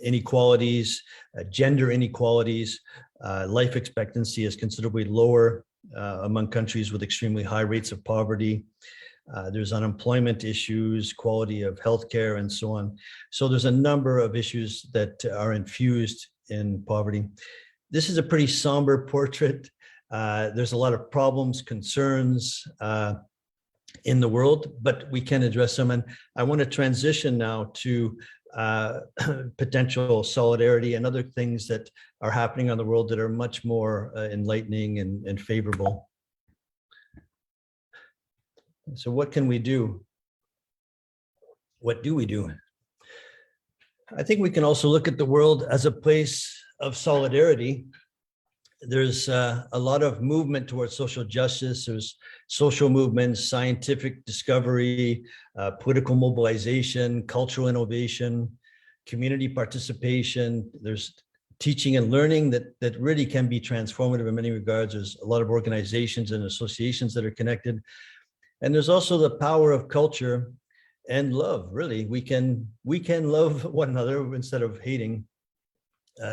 inequalities, gender inequalities. Life expectancy is considerably lower among countries with extremely high rates of poverty. There's unemployment issues, quality of healthcare, and so on. So there's a number of issues that are infused in poverty. This is a pretty somber portrait. There's a lot of problems, concerns in the world, but we can address them. And I want to transition now to potential solidarity and other things that are happening on the world that are much more enlightening and favorable. So what can we do? What do we do? I think we can also look at the world as a place of solidarity. There's a lot of movement towards social justice. There's social movements, scientific discovery, political mobilization, cultural innovation, community participation. There's teaching and learning that really can be transformative in many regards. There's a lot of organizations and associations that are connected. And there's also the power of culture and love. Really, we can love one another instead of hating.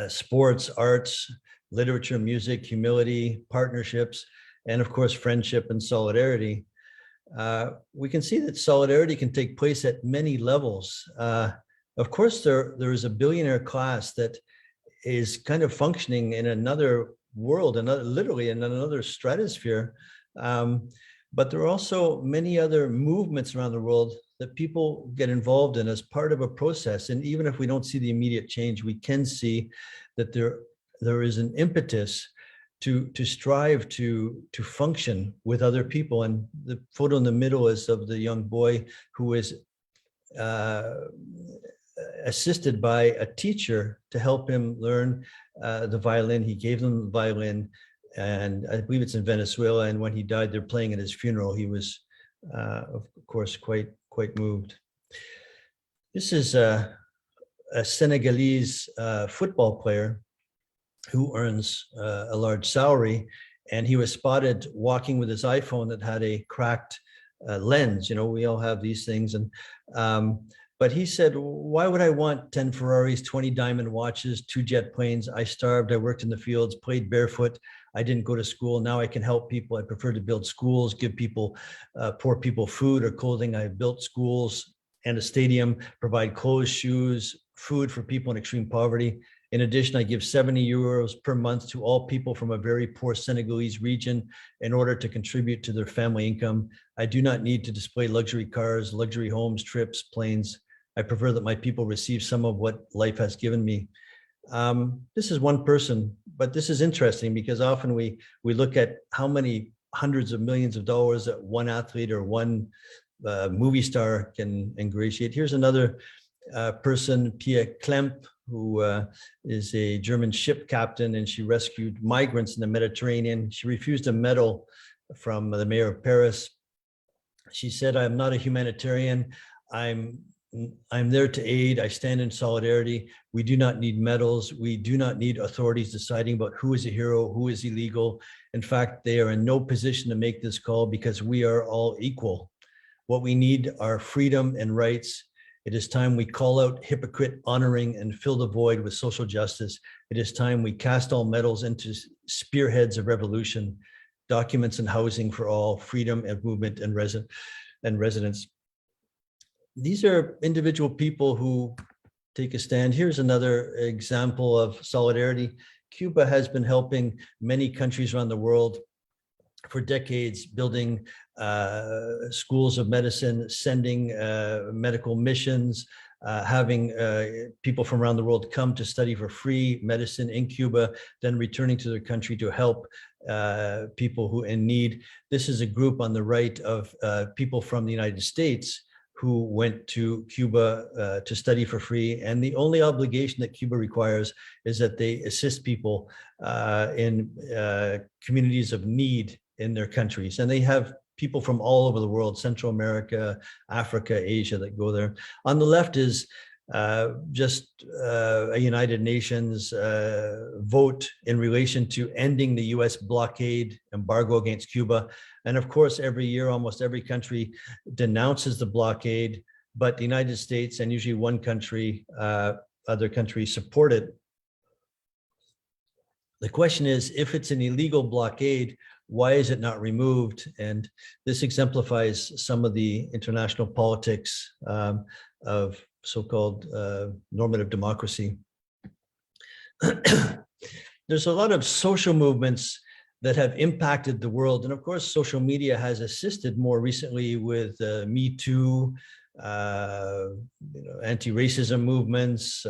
Sports, arts, literature, music, humility, partnerships, and of course, friendship and solidarity. We can see that solidarity can take place at many levels. Of course, there is a billionaire class that is kind of functioning in another world, literally in another stratosphere. But there are also many other movements around the world that people get involved in as part of a process. And even if we don't see the immediate change, we can see that there is an impetus to strive to function with other people. And the photo in the middle is of the young boy who is assisted by a teacher to help him learn the violin. He gave them the violin, and I believe it's in Venezuela. And when he died, they're playing at his funeral. He was, of course, quite moved. This is a Senegalese football player who earns a large salary, and he was spotted walking with his iPhone that had a cracked lens. You know, we all have these things, and but he said, why would I want 10 Ferraris, 20 diamond watches, 2 jet planes? I starved, I worked in the fields, played barefoot. I didn't go to school. Now I can help people. I prefer to build schools, give people, poor people food or clothing. I've built schools and a stadium, provide clothes, shoes, food for people in extreme poverty. In addition, I give 70 euros per month to all people from a very poor Senegalese region in order to contribute to their family income. I do not need to display luxury cars, luxury homes, trips, planes. I prefer that my people receive some of what life has given me. This is one person, but this is interesting because often we look at how many hundreds of millions of dollars that one athlete or one movie star can ingratiate. Here's another person, Pia Klemp, who is a German ship captain, and she rescued migrants in the Mediterranean. She refused a medal from the mayor of Paris. She said, "I am not a humanitarian. I'm there to aid. I stand in solidarity. We do not need medals. We do not need authorities deciding about who is a hero, who is illegal. In fact, they are in no position to make this call because we are all equal. What we need are freedom and rights. It is time we call out hypocrite honoring and fill the void with social justice. It is time we cast all medals into spearheads of revolution, documents and housing for all, freedom of movement and residence." These are individual people who take a stand. Here's another example of solidarity. Cuba has been helping many countries around the world for decades, building schools of medicine, sending medical missions, having people from around the world come to study for free medicine in Cuba, then returning to their country to help people who in need. This is a group on the right of people from the United States who went to Cuba to study for free. And the only obligation that Cuba requires is that they assist people in communities of need in their countries. And they have people from all over the world, Central America, Africa, Asia, that go there. On the left is just a United Nations vote in relation to ending the US blockade embargo against Cuba. And of course, every year, almost every country denounces the blockade, but the United States and usually one country other countries support it. The question is, if it's an illegal blockade, why is it not removed? And this exemplifies some of the international politics of so-called normative democracy. There's a lot of social movements that have impacted the world. And of course, social media has assisted more recently with Me Too, anti-racism movements,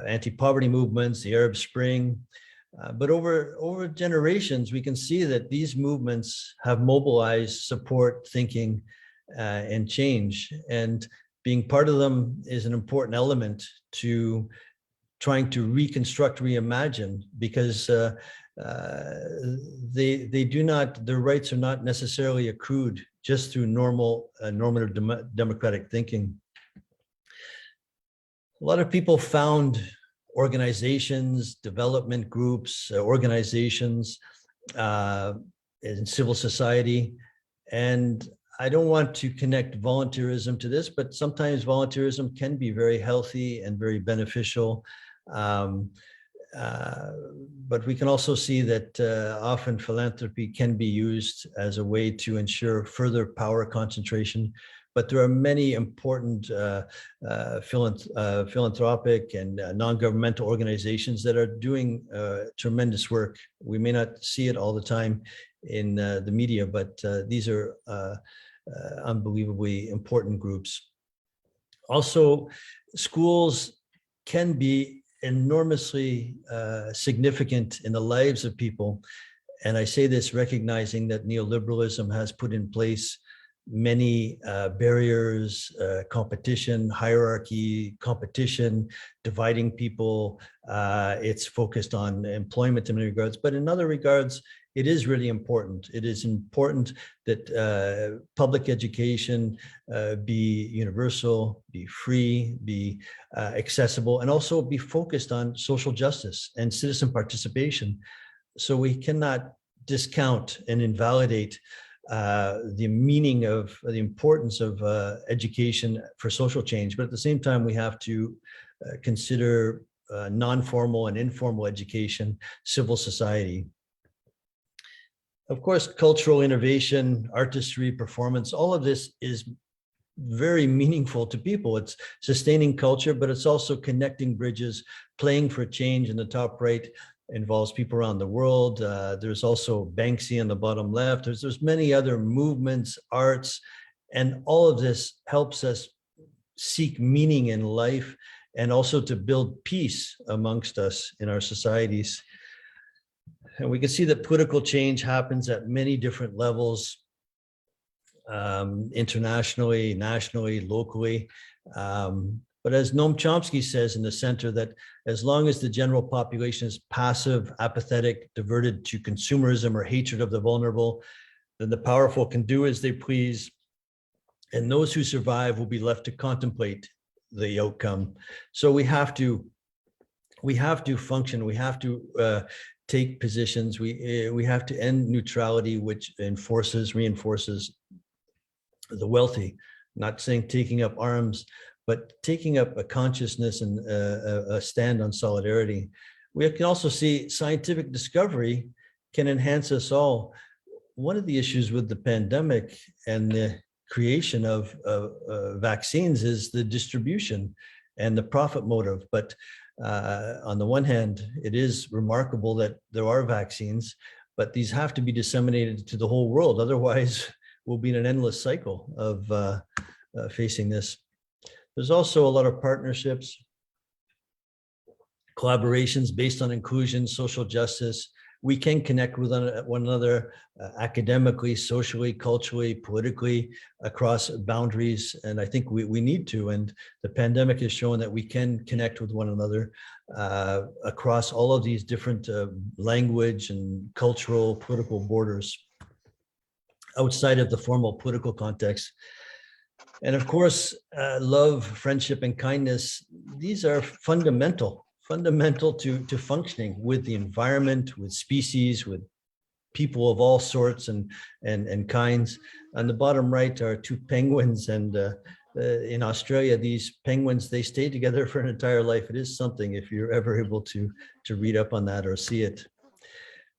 anti-poverty movements, the Arab Spring. But over generations, we can see that these movements have mobilized support, thinking, and change. And being part of them is an important element to trying to reconstruct, reimagine, because they do not, their rights are not necessarily accrued just through normal normative democratic thinking. A lot of people found organizations, development groups, organizations in civil society. And I don't want to connect volunteerism to this, but sometimes volunteerism can be very healthy and very beneficial. But we can also see that often philanthropy can be used as a way to ensure further power concentration. But there are many important philanthropic and non-governmental organizations that are doing tremendous work. We may not see it all the time in the media, but these are unbelievably important groups. Also, schools can be enormously significant in the lives of people. And I say this recognizing that neoliberalism has put in place many barriers, competition, hierarchy, competition, dividing people. It's focused on employment in many regards, but in other regards, it is really important. It is important that public education be universal, be free, be accessible, and also be focused on social justice and citizen participation. So we cannot discount and invalidate the meaning of the importance of education for social change, but at the same time, we have to consider non-formal and informal education, civil society. Of course, cultural innovation, artistry, performance, all of this is very meaningful to people. It's sustaining culture, but it's also connecting bridges. Playing for Change in the top right involves people around the world. There's also Banksy on the bottom left. There's many other movements, arts, and all of this helps us seek meaning in life and also to build peace amongst us in our societies. And we can see that political change happens at many different levels, internationally, nationally, locally. But as Noam Chomsky says in The Center, that as long as the general population is passive, apathetic, diverted to consumerism or hatred of the vulnerable, then the powerful can do as they please, and those who survive will be left to contemplate the outcome. So we have to function. We have to take positions. We have to end neutrality, which reinforces the wealthy. Not saying taking up arms, but taking up a consciousness and a stand on solidarity. We can also see scientific discovery can enhance us all. One of the issues with the pandemic and the creation of vaccines is the distribution and the profit motive. But on the one hand, it is remarkable that there are vaccines, but these have to be disseminated to the whole world. Otherwise, we'll be in an endless cycle of facing this. There's also a lot of partnerships, collaborations based on inclusion, social justice. We can connect with one another academically, socially, culturally, politically, across boundaries. And I think we need to. And the pandemic has shown that we can connect with one another across all of these different language and cultural, political borders outside of the formal political context. And of course, love, friendship, and kindness, these are fundamental to functioning with the environment, with species, with people of all sorts and kinds. On the bottom right are two penguins, and in Australia, these penguins, they stay together for an entire life. It is something if you're ever able to read up on that or see it.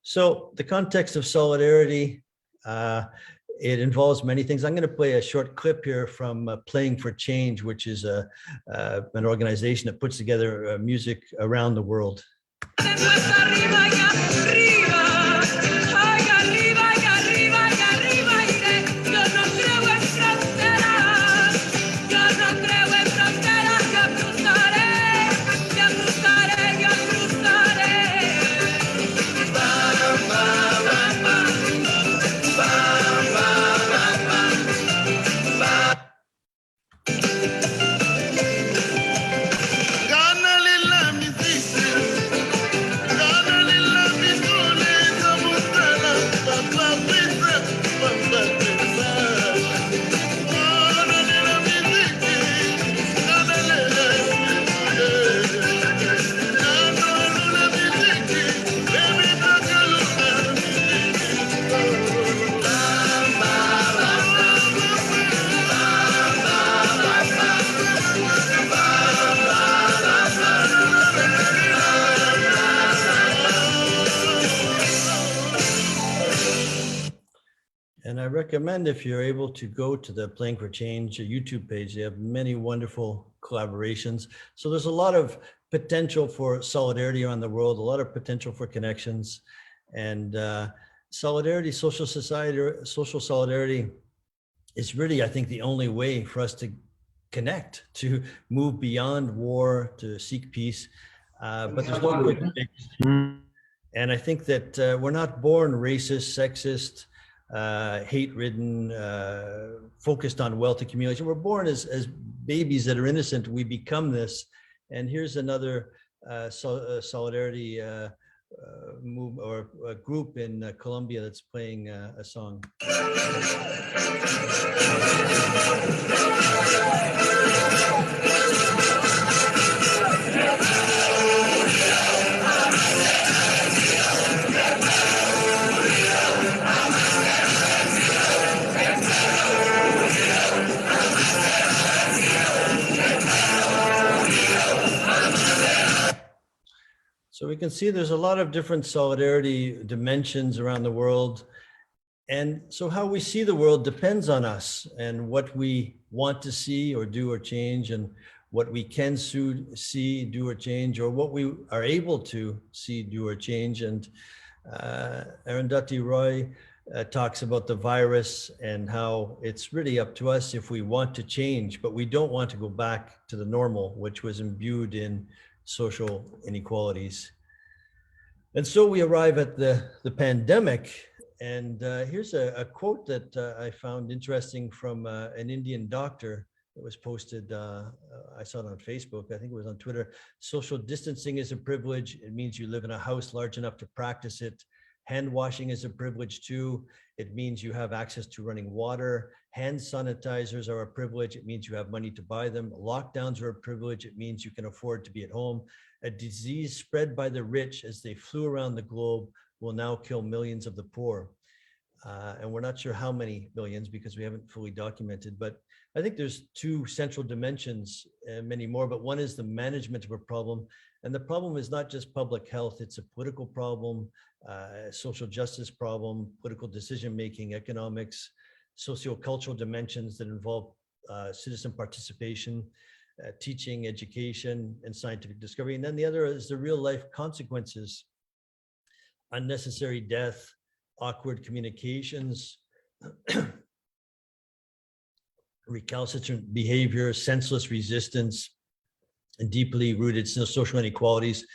So the context of solidarity, it involves many things. I'm going to play a short clip here from Playing for Change, which is an organization that puts together music around the world. And I recommend, if you're able to go to the Playing for Change YouTube page, they have many wonderful collaborations. So there's a lot of potential for solidarity around the world, a lot of potential for connections, and solidarity, social solidarity is really, I think, the only way for us to connect, to move beyond war, to seek peace. But there's no quick fix. And I think that we're not born racist, sexist, hate-ridden, focused on wealth accumulation. We're born as babies that are innocent. We become this. And here's another solidarity move or a group in Colombia that's playing a song. So we can see there's a lot of different solidarity dimensions around the world. And so how we see the world depends on us and what we want to see or do or change, and what we can see, do or change, or what we are able to see, do or change. And Arundhati Roy talks about the virus and how it's really up to us if we want to change, but we don't want to go back to the normal, which was imbued in social inequalities. And so we arrive at the pandemic. And here's a quote that I found interesting from an Indian doctor that was posted. I saw it on Facebook. I think it was on Twitter. Social distancing is a privilege. It means you live in a house large enough to practice it. Hand washing is a privilege too. It means you have access to running water. Hand sanitizers are a privilege. It means you have money to buy them. Lockdowns are a privilege. It means you can afford to be at home. A disease spread by the rich as they flew around the globe will now kill millions of the poor. And we're not sure how many millions because we haven't fully documented, but I think there's two central dimensions and many more, but one is the management of a problem. And the problem is not just public health, it's a political problem, social justice problem, political decision-making, economics, sociocultural dimensions that involve citizen participation, teaching, education, and scientific discovery. And then the other is the real life consequences, unnecessary death, awkward communications, recalcitrant behavior, senseless resistance, and deeply rooted social inequalities,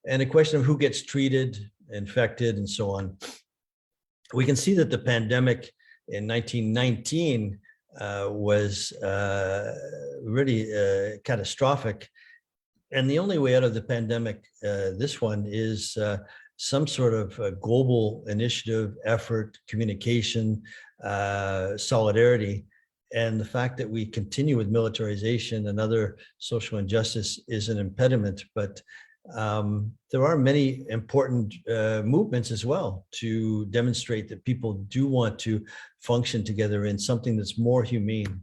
and a question of who gets treated, infected, and so on. We can see that the pandemic in 1919 was really catastrophic. And the only way out of the pandemic, this one, is some sort of global initiative, effort, communication, solidarity. And the fact that we continue with militarization and other social injustice is an impediment. But there are many important movements as well to demonstrate that people do want to function together in something that's more humane.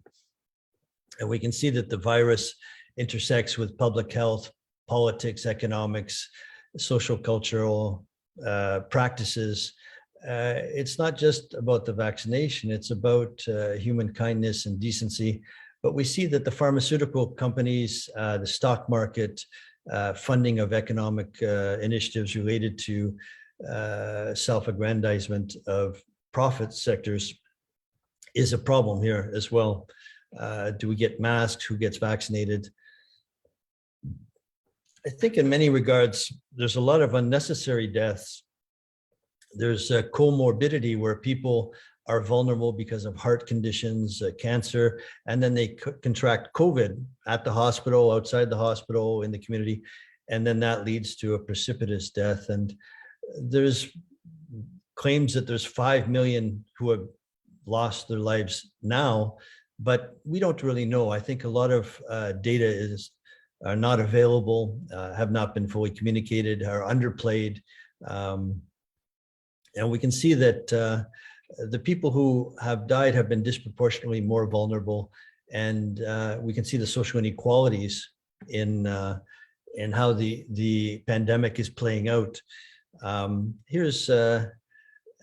And we can see that the virus intersects with public health, politics, economics, social cultural practices. It's not just about the vaccination, it's about human kindness and decency. But we see that the pharmaceutical companies, the stock market, funding of economic initiatives related to self-aggrandizement of profit sectors is a problem here as well. Do we get masks? Who gets vaccinated? I think in many regards, there's a lot of unnecessary deaths. There's a comorbidity where people are vulnerable because of heart conditions, cancer, and then they contract COVID at the hospital, outside the hospital, in the community, and then that leads to a precipitous death. And there's claims that there's 5 million who have lost their lives now, but we don't really know. I think a lot of data are not available, have not been fully communicated, are underplayed. And we can see that the people who have died have been disproportionately more vulnerable. And we can see the social inequalities in how the pandemic is playing out. Here's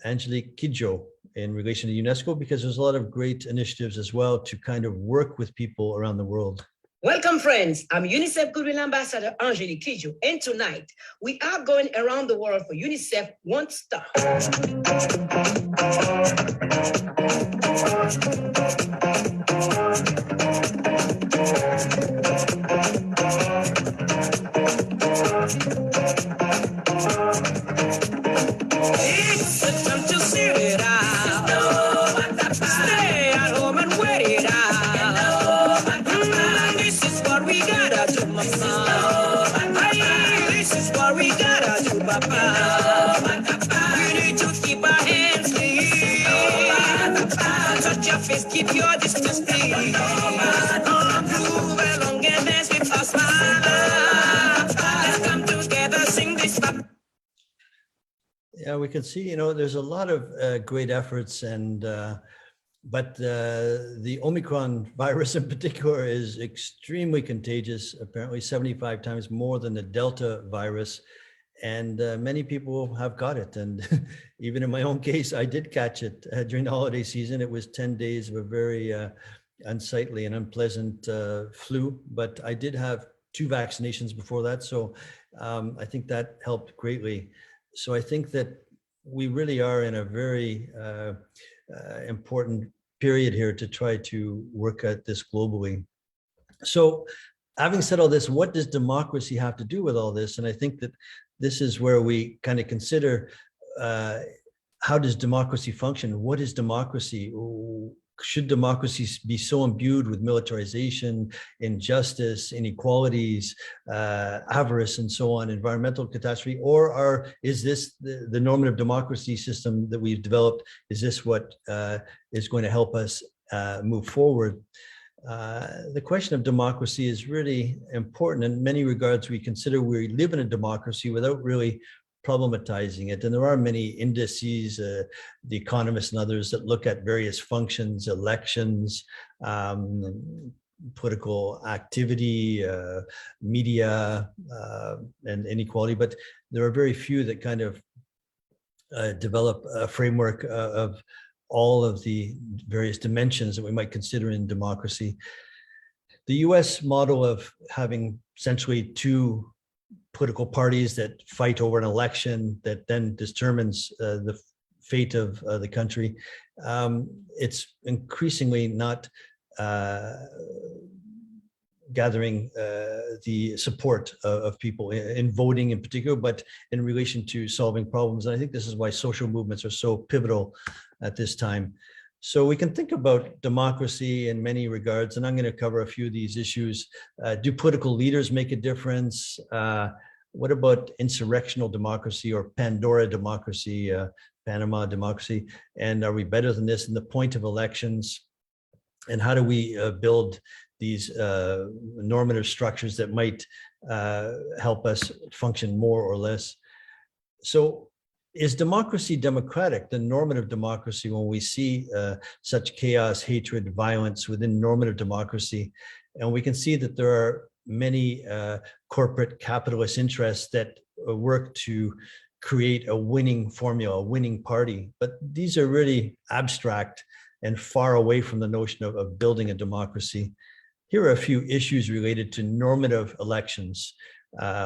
Angelique Kidjo in relation to UNESCO, because there's a lot of great initiatives as well to kind of work with people around the world. Welcome, friends. I'm UNICEF Goodwill Ambassador Angelique Kidjo, and tonight we are going around the world for UNICEF One Star. It's the time to sit it out. Stay at home and wait it out. This is what we gotta do, mama. This is what we gotta do, papa. We need to keep our hands clean. Touch your face, keep your distance clean. Move along and dance with us, mama. Let's come together, sing this. Yeah, we can see, you know, there's a lot of great efforts, and but the Omicron virus in particular is extremely contagious, apparently 75 times more than the Delta virus. And many people have got it. And even in my own case, I did catch it during the holiday season. It was 10 days of a very unsightly and unpleasant flu, but I did have 2 vaccinations before that. So I think that helped greatly. So I think that we really are in a very important period here to try to work at this globally. So having said all this, what does democracy have to do with all this? And I think that this is where we kind of consider how does democracy function? What is democracy? Should democracy be so imbued with militarization, injustice, inequalities, avarice, and so on, environmental catastrophe? Or is this the normative democracy system that we've developed? Is this what is going to help us move forward? The question of democracy is really important. In many regards, we consider we live in a democracy without really problematizing it. And there are many indices, The Economist and others, that look at various functions, elections, political activity, media, and inequality. But there are very few that kind of develop a framework of all of the various dimensions that we might consider in democracy. The US model of having essentially 2 political parties that fight over an election that then determines the fate of the country, it's increasingly not gathering the support of people in voting in particular, but in relation to solving problems. And I think this is why social movements are so pivotal at this time. So we can think about democracy in many regards, and I'm going to cover a few of these issues. Do political leaders make a difference? What about insurrectional democracy or Pandora democracy, Panama democracy? And are we better than this in the point of elections? And how do we build these normative structures that might help us function more or less? So is democracy democratic, the normative democracy, when we see such chaos, hatred, violence within normative democracy? And we can see that there are many corporate capitalist interests that work to create a winning formula, a winning party. But these are really abstract and far away from the notion of building a democracy. Here are a few issues related to normative elections.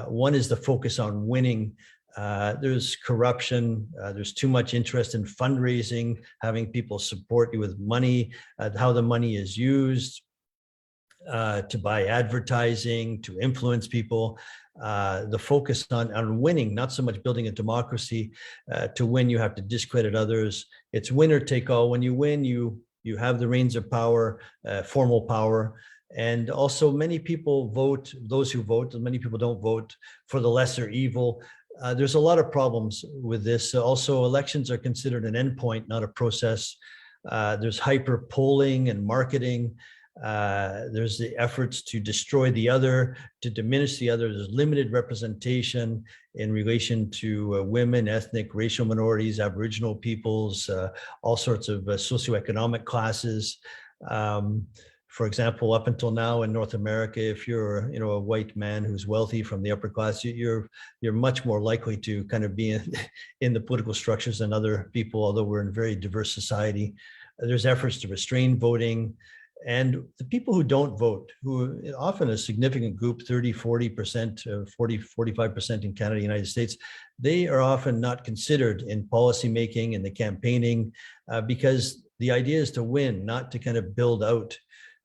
One is the focus on winning. There's corruption, there's too much interest in fundraising, having people support you with money, how the money is used, to buy advertising, to influence people. The focus on winning, not so much building a democracy. To win, you have to discredit others. It's winner take all. When you win, you have the reins of power, formal power. And also many people vote, those who vote, many people don't vote for the lesser evil. There's a lot of problems with this. Also, elections are considered an endpoint, not a process. There's hyper polling and marketing. There's the efforts to destroy the other, to diminish the other. There's limited representation in relation to women, ethnic, racial minorities, Aboriginal peoples, all sorts of socioeconomic classes. For example, up until now in North America, if you're a white man who's wealthy from the upper class, you're much more likely to kind of be in the political structures than other people, although we're in a very diverse society. There's efforts to restrain voting. And the people who don't vote, who often a significant group, 30, 40%, 40, 45% in Canada, United States, they are often not considered in policymaking and the campaigning because the idea is to win, not to kind of build out.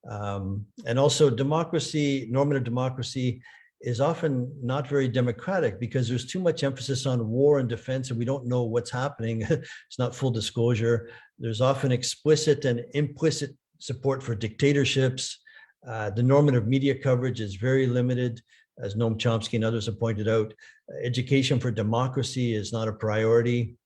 And also democracy, normative democracy is often not very democratic because there's too much emphasis on war and defense and we don't know what's happening. It's not full disclosure. There's often explicit and implicit support for dictatorships. The normative media coverage is very limited, as Noam Chomsky and others have pointed out. Education for democracy is not a priority.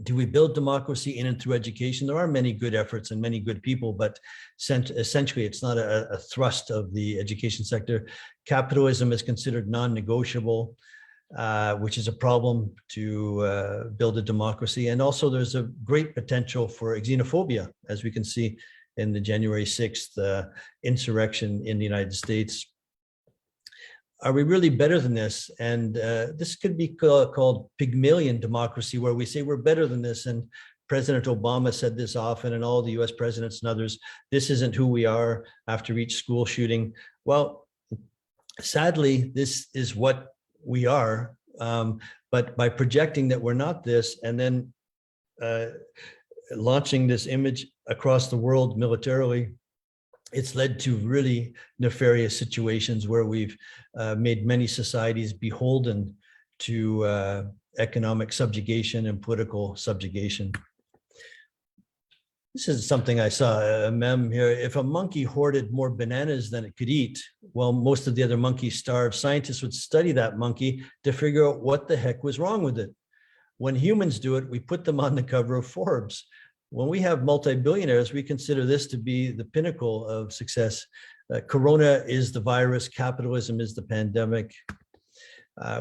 Do we build democracy in and through education? There are many good efforts and many good people, but essentially it's not a thrust of the education sector. Capitalism is considered non-negotiable, which is a problem to build a democracy. And also there's a great potential for xenophobia, as we can see in the January 6th insurrection in the United States. Are we really better than this? And this could be called Pygmalion democracy, where we say we're better than this. And President Obama said this often, and all the US presidents and others, this isn't who we are after each school shooting. Well, sadly, this is what we are. But by projecting that we're not this, and then launching this image across the world militarily, it's led to really nefarious situations where we've made many societies beholden to economic subjugation and political subjugation. This is something I saw, a meme here. If a monkey hoarded more bananas than it could eat, while most of the other monkeys starved, scientists would study that monkey to figure out what the heck was wrong with it. When humans do it, we put them on the cover of Forbes. When we have multi-billionaires, we consider this to be the pinnacle of success. Corona is the virus, capitalism is the pandemic.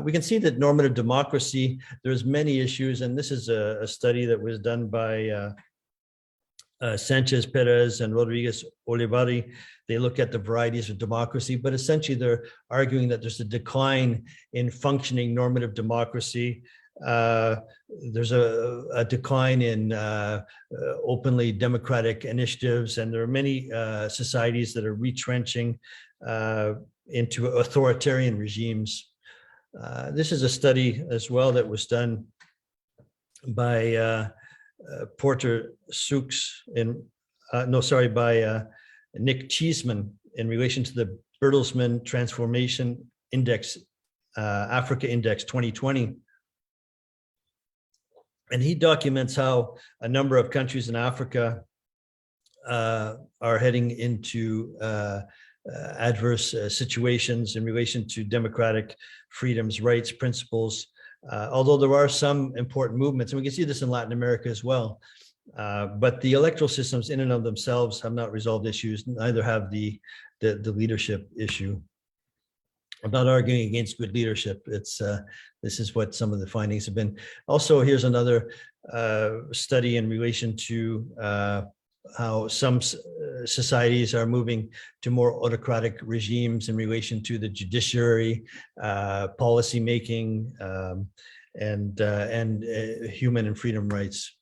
We can see that normative democracy, there's many issues, and this is a study that was done by Sanchez Perez and Rodriguez Olivari. They look at the varieties of democracy, but essentially they're arguing that there's a decline in functioning normative democracy. There's a decline in openly democratic initiatives, and there are many societies that are retrenching into authoritarian regimes. This is a study as well that was done by Porter Souks by Nick Cheesman in relation to the Bertelsmann Transformation Index, Africa Index 2020. And he documents how a number of countries in Africa are heading into adverse situations in relation to democratic freedoms, rights, principles. Although there are some important movements, and we can see this in Latin America as well. But the electoral systems in and of themselves have not resolved issues, neither have the leadership issue. I'm not arguing against good leadership. This is what some of the findings have been. Also, here's another study in relation to how some societies are moving to more autocratic regimes in relation to the judiciary, policy making, and human and freedom rights.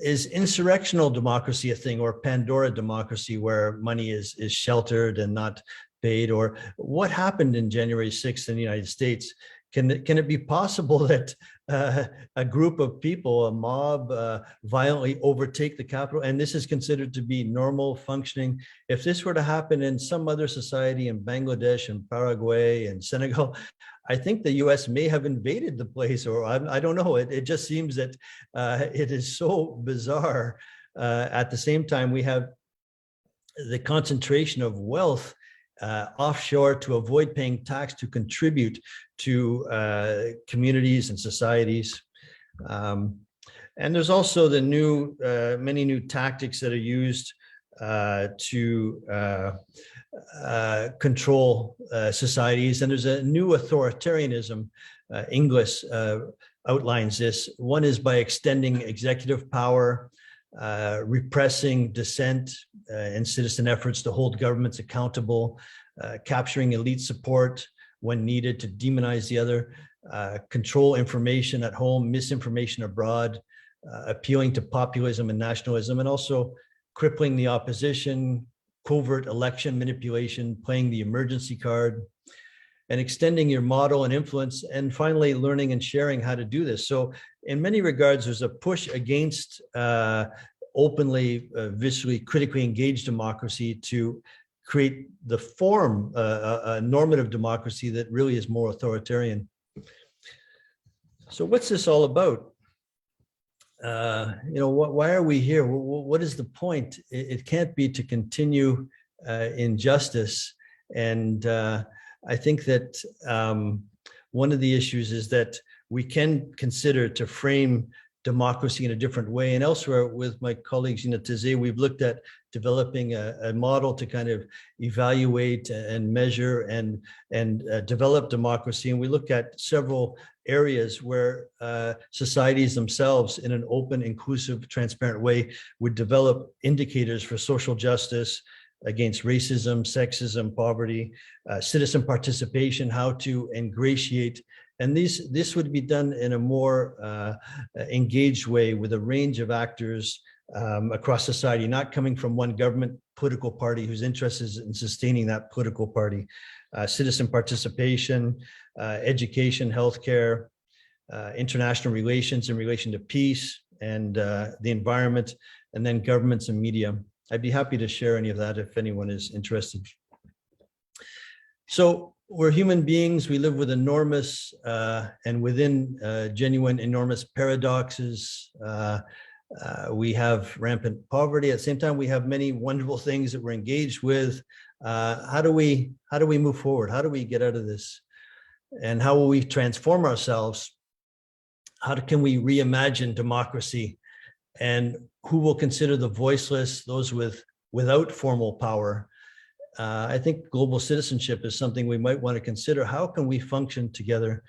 Is insurrectional democracy a thing, or Pandora democracy, where money is sheltered and not paid? Or what happened in January 6th in the United States? Can it be possible that a group of people, a mob, violently overtake the Capitol, and this is considered to be normal functioning? If this were to happen in some other society, in Bangladesh and Paraguay and Senegal, I think the US may have invaded the place, or I don't know. It just seems that it is so bizarre. At the same time, we have the concentration of wealth offshore to avoid paying tax, to contribute to communities and societies. And there's also the new, many new tactics that are used to control societies. And there's a new authoritarianism. Inglis outlines this. One is by extending executive power, repressing dissent and citizen efforts to hold governments accountable, capturing elite support when needed to demonize the other, control information at home, misinformation abroad, appealing to populism and nationalism, and also crippling the opposition, covert election manipulation, playing the emergency card, and extending your model and influence, and finally learning and sharing how to do this. So in many regards, there's a push against openly, viscerally, critically engaged democracy to create the form, a normative democracy that really is more authoritarian. So what's this all about? Why are we here? What is the point? It can't be to continue injustice. And I think that one of the issues is that we can consider to frame democracy in a different way. And elsewhere with my colleagues, Taizé, we've looked at developing a model to kind of evaluate and measure and develop democracy. And we look at several areas where societies themselves, in an open, inclusive, transparent way, would develop indicators for social justice against racism, sexism, poverty, citizen participation, how to ingratiate. And this would be done in a more engaged way with a range of actors across society, not coming from one government political party whose interest is in sustaining that political party. Citizen participation, education, healthcare, international relations in relation to peace and the environment, and then governments and media. I'd be happy to share any of that if anyone is interested. So we're human beings. We live with enormous and within genuine enormous paradoxes. We have rampant poverty. At the same time, we have many wonderful things that we're engaged with. How do we move forward? How do we get out of this? And how will we transform ourselves? How can we reimagine democracy? And who will consider the voiceless, those without formal power? I think global citizenship is something we might want to consider. How can we function together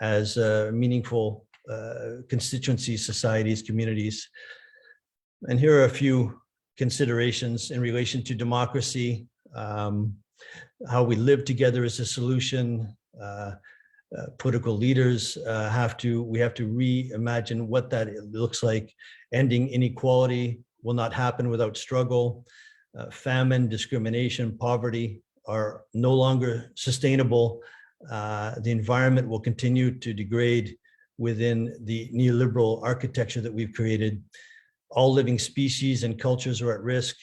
as meaningful constituencies, societies, communities? And here are a few considerations in relation to democracy. How we live together is a solution. Political leaders we have to reimagine what that looks like. Ending inequality will not happen without struggle. Famine, discrimination, poverty are no longer sustainable. The environment will continue to degrade within the neoliberal architecture that we've created. All living species and cultures are at risk.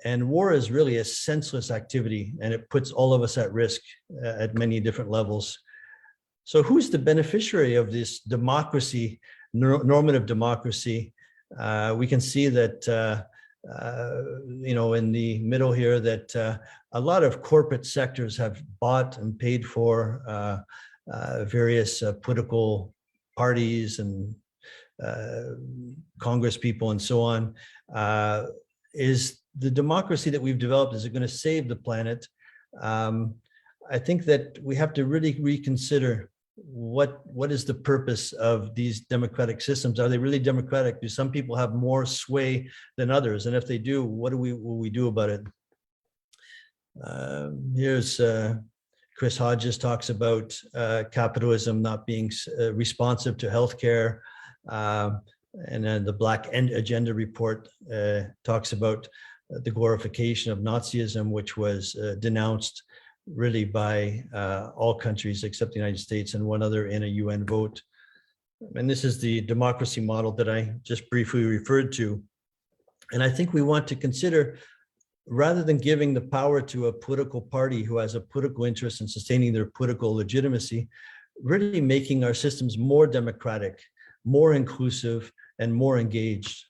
And war is really a senseless activity, and it puts all of us at risk at many different levels. So who's the beneficiary of this democracy, normative democracy? We can see that, in the middle here, that a lot of corporate sectors have bought and paid for various political parties and Congress people and so on. Is the democracy that we've developed, is it going to save the planet? I think that we have to really reconsider what is the purpose of these democratic systems. Are they really democratic? Do some people have more sway than others? And if they do, what will we do about it? Here's Chris Hodges talks about capitalism not being responsive to healthcare. And then the Black Agenda report talks about the glorification of Nazism, which was denounced really by all countries except the United States and one other in a UN vote. And this is the democracy model that I just briefly referred to. And I think we want to consider, rather than giving the power to a political party who has a political interest in sustaining their political legitimacy, really making our systems more democratic, more inclusive, and more engaged.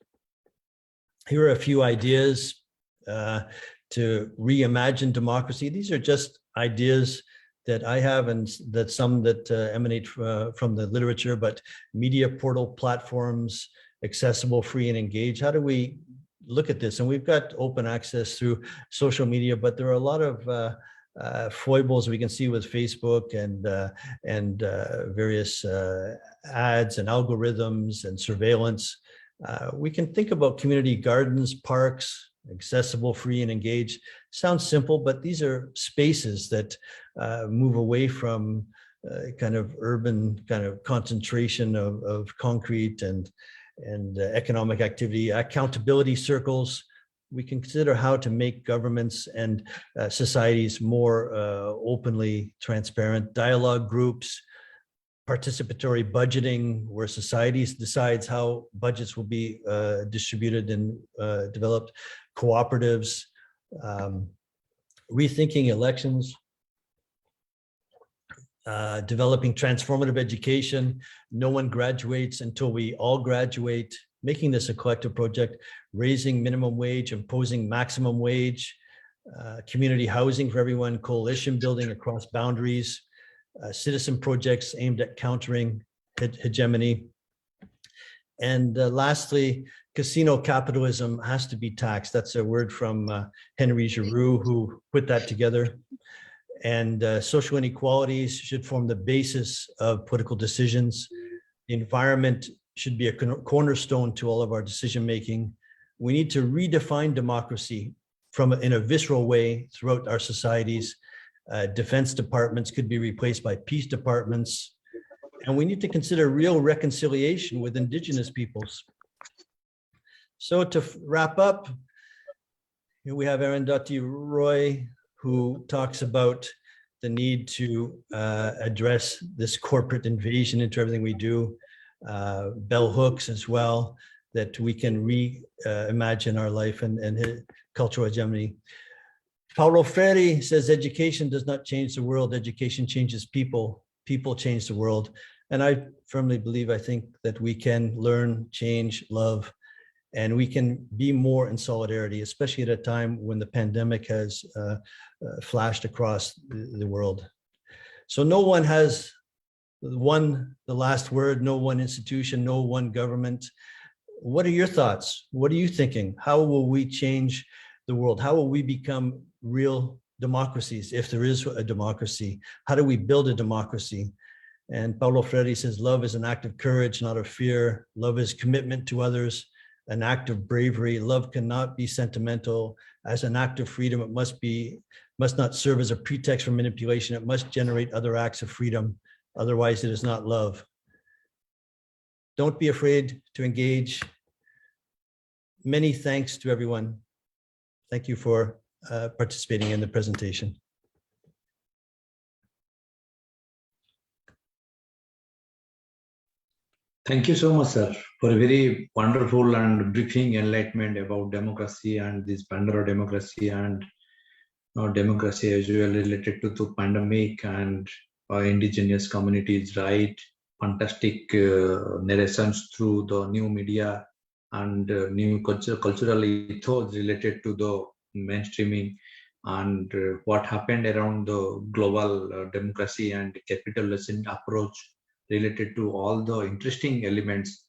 Here are a few ideas to reimagine democracy. These are just ideas that I have, and that some that emanate from the literature, but media portal platforms, accessible, free, and engaged. How do we look at this? And we've got open access through social media, but there are a lot of foibles we can see with Facebook and various ads and algorithms and surveillance. We can think about community gardens, parks, accessible, free, and engaged. Sounds simple, but these are spaces that move away from kind of urban kind of concentration of concrete and economic activity. Accountability circles. We can consider how to make governments and societies more openly transparent. Dialogue groups, participatory budgeting, where societies decides how budgets will be distributed and developed. Cooperatives, rethinking elections, developing transformative education. No one graduates until we all graduate, making this a collective project, raising minimum wage, imposing maximum wage, community housing for everyone, coalition building across boundaries, citizen projects aimed at countering hegemony. And lastly, casino capitalism has to be taxed. That's a word from Henry Giroux, who put that together. And social inequalities should form the basis of political decisions. The environment should be a cornerstone to all of our decision-making. We need to redefine democracy in a visceral way throughout our societies. Defense departments could be replaced by peace departments. And we need to consider real reconciliation with Indigenous peoples. So to wrap up, here we have Arundhati Roy, who talks about the need to address this corporate invasion into everything we do. Bell Hooks as well, that we can reimagine our life and cultural hegemony. Paulo Freire says education does not change the world, education changes people, people change the world. And I firmly believe, I think that we can learn, change, love, and we can be more in solidarity, especially at a time when the pandemic has flashed across the world. So no one has the last word, no one institution, no one government. What are your thoughts? What are you thinking? How will we change the world? How will we become real democracies, if there is a democracy? How do we build a democracy? And Paulo Freire says, love is an act of courage, not of fear. Love is commitment to others, an act of bravery. Love cannot be sentimental. As an act of freedom, it must not serve as a pretext for manipulation. It must generate other acts of freedom. Otherwise, it is not love. Don't be afraid to engage. Many thanks to everyone. Thank you for participating in the presentation. Thank you so much, sir, for a very wonderful and briefing enlightenment about democracy and this Pandora democracy and democracy as well related to the pandemic and indigenous communities, right? Fantastic narrations through the new media and new cultural ethos related to the mainstreaming and what happened around the global democracy and capitalism approach related to all the interesting elements.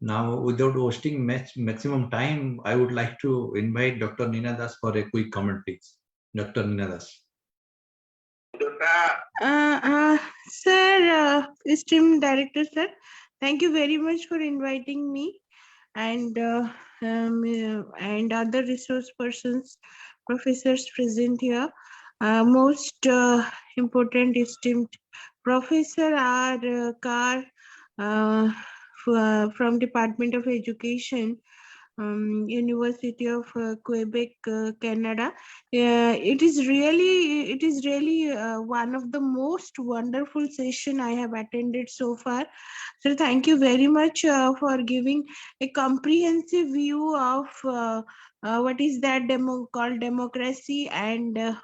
Now, without wasting maximum time, I would like to invite Dr. Neena Das for a quick comment, please. Dr. Neena Das. Sir, esteemed director, sir, thank you very much for inviting me and other resource persons, professors present here. Most important esteemed professor are Kar from Department of Education, University of Quebec, Canada. It is really one of the most wonderful session I have attended so far. So thank you very much for giving a comprehensive view of what is that called democracy and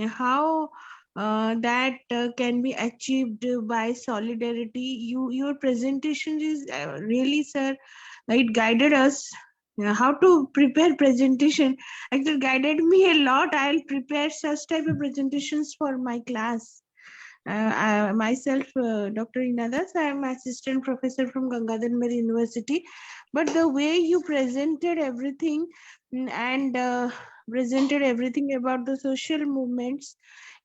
how that can be achieved by solidarity. Your presentation is really, sir, it guided us how to prepare presentation. Actually guided me a lot. I'll prepare such type of presentations for my class. Myself, Dr. Inadas, I am assistant professor from Gangadhar Mehra University. But the way you presented everything and presented everything about the social movements,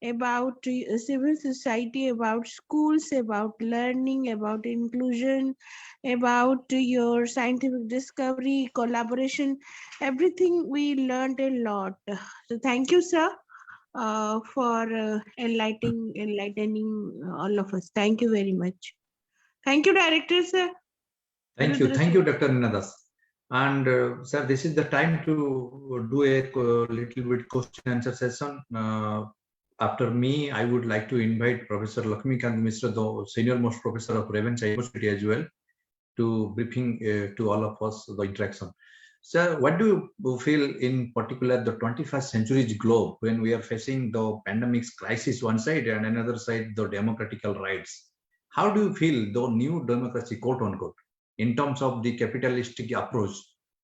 about civil society, about schools, about learning, about inclusion, about your scientific discovery, collaboration, everything we learned a lot. So thank you, sir, for enlightening all of us. Thank you very much. Thank you, director, sir. Thank you, Dr. Ninadas. And sir, this is the time to do a little bit question answer session. After me, I would like to invite Professor Lakshmikant Mishra, the senior most professor of Ravenshaw University as well, to briefing to all of us the interaction. Sir, what do you feel in particular the 21st century's globe when we are facing the pandemic's crisis one side and another side the democratical rights? How do you feel the new democracy, quote unquote, in terms of the capitalistic approach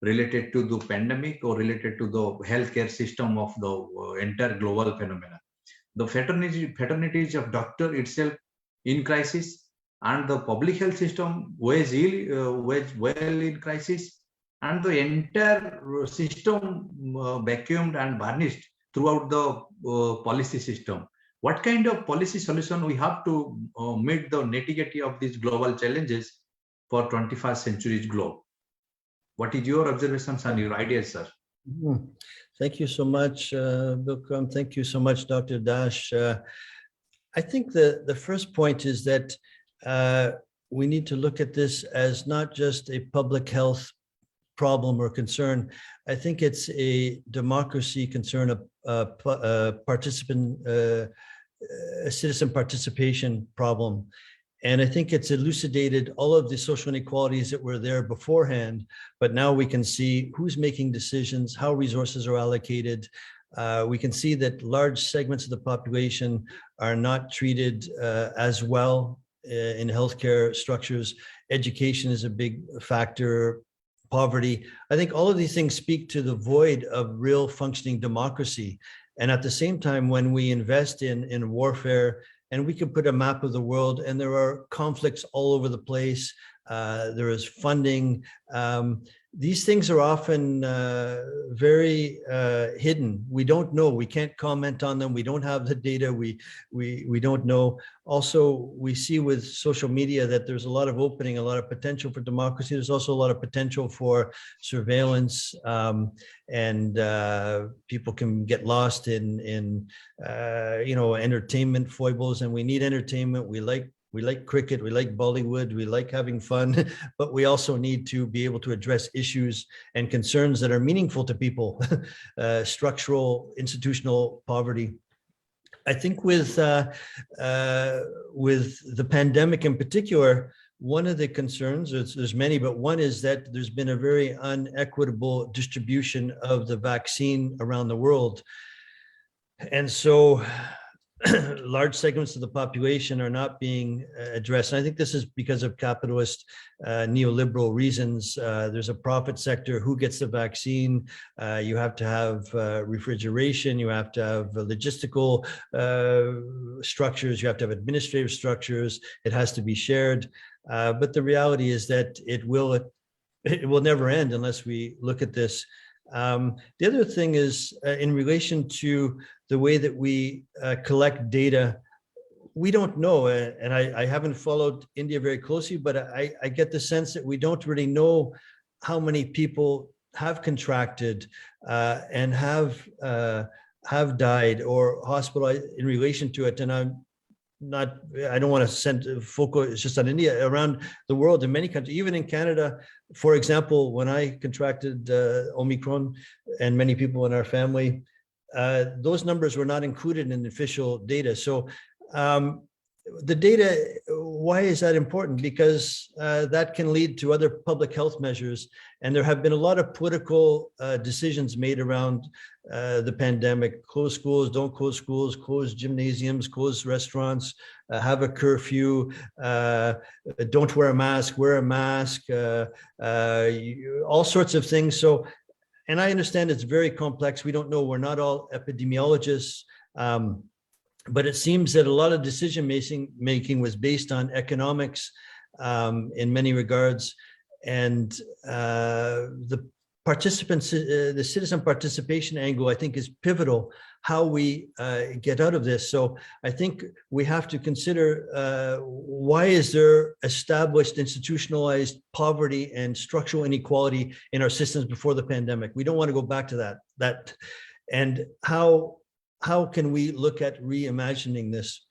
related to the pandemic or related to the healthcare system of the entire global phenomena? The fraternities of doctor itself in crisis, and the public health system was well in crisis, and the entire system vacuumed and vanished throughout the policy system. What kind of policy solution we have to meet the nitty-gritty of these global challenges for 21st century's globe? What is your observations and your ideas, sir? Thank you so much, Bikram. Thank you so much, Dr. Dash. I think the first point is that we need to look at this as not just a public health problem or concern. I think it's a democracy concern, a citizen participation problem. And I think it's elucidated all of the social inequalities that were there beforehand, but now we can see who's making decisions, how resources are allocated. We can see that large segments of the population are not treated as well in healthcare structures. Education is a big factor, poverty. I think all of these things speak to the void of real functioning democracy. And at the same time, when we invest in warfare, and we can put a map of the world, and there are conflicts all over the place. There is funding. These things are often very hidden. We don't know. We can't comment on them. We don't have the data. We don't know. Also, we see with social media that there's a lot of opening, a lot of potential for democracy. There's also a lot of potential for surveillance, and people can get lost in entertainment foibles. And we need entertainment. We like cricket, we like Bollywood, we like having fun, but we also need to be able to address issues and concerns that are meaningful to people, structural, institutional poverty. I think with the pandemic in particular, one of the concerns, there's many, but one is that there's been a very unequitable distribution of the vaccine around the world. And so large segments of the population are not being addressed. And I think this is because of capitalist neoliberal reasons. There's a profit sector. Who gets the vaccine? You have to have refrigeration. You have to have logistical structures. You have to have administrative structures. It has to be shared. But the reality is that it will never end unless we look at this. The other thing is in relation to the way that we collect data we don't know, and I haven't followed India very closely, but I get the sense that we don't really know how many people have contracted and have died or hospitalized in relation to it. And I don't want to send focus just on India, around the world in many countries, even in Canada. For example, when I contracted Omicron, and many people in our family, those numbers were not included in the official data. So the data, why is that important? Because that can lead to other public health measures. And there have been a lot of political decisions made around the pandemic. Close schools, don't close schools, close gymnasiums, close restaurants, have a curfew, don't wear a mask, wear a mask, all sorts of things. So, and I understand it's very complex. We don't know, we're not all epidemiologists. But it seems that a lot of decision making was based on economics in many regards, and the participants, the citizen participation angle, I think, is pivotal. How we get out of this. So I think we have to consider why is there established institutionalized poverty and structural inequality in our systems before the pandemic? We don't want to go back to that. And how can we look at reimagining this?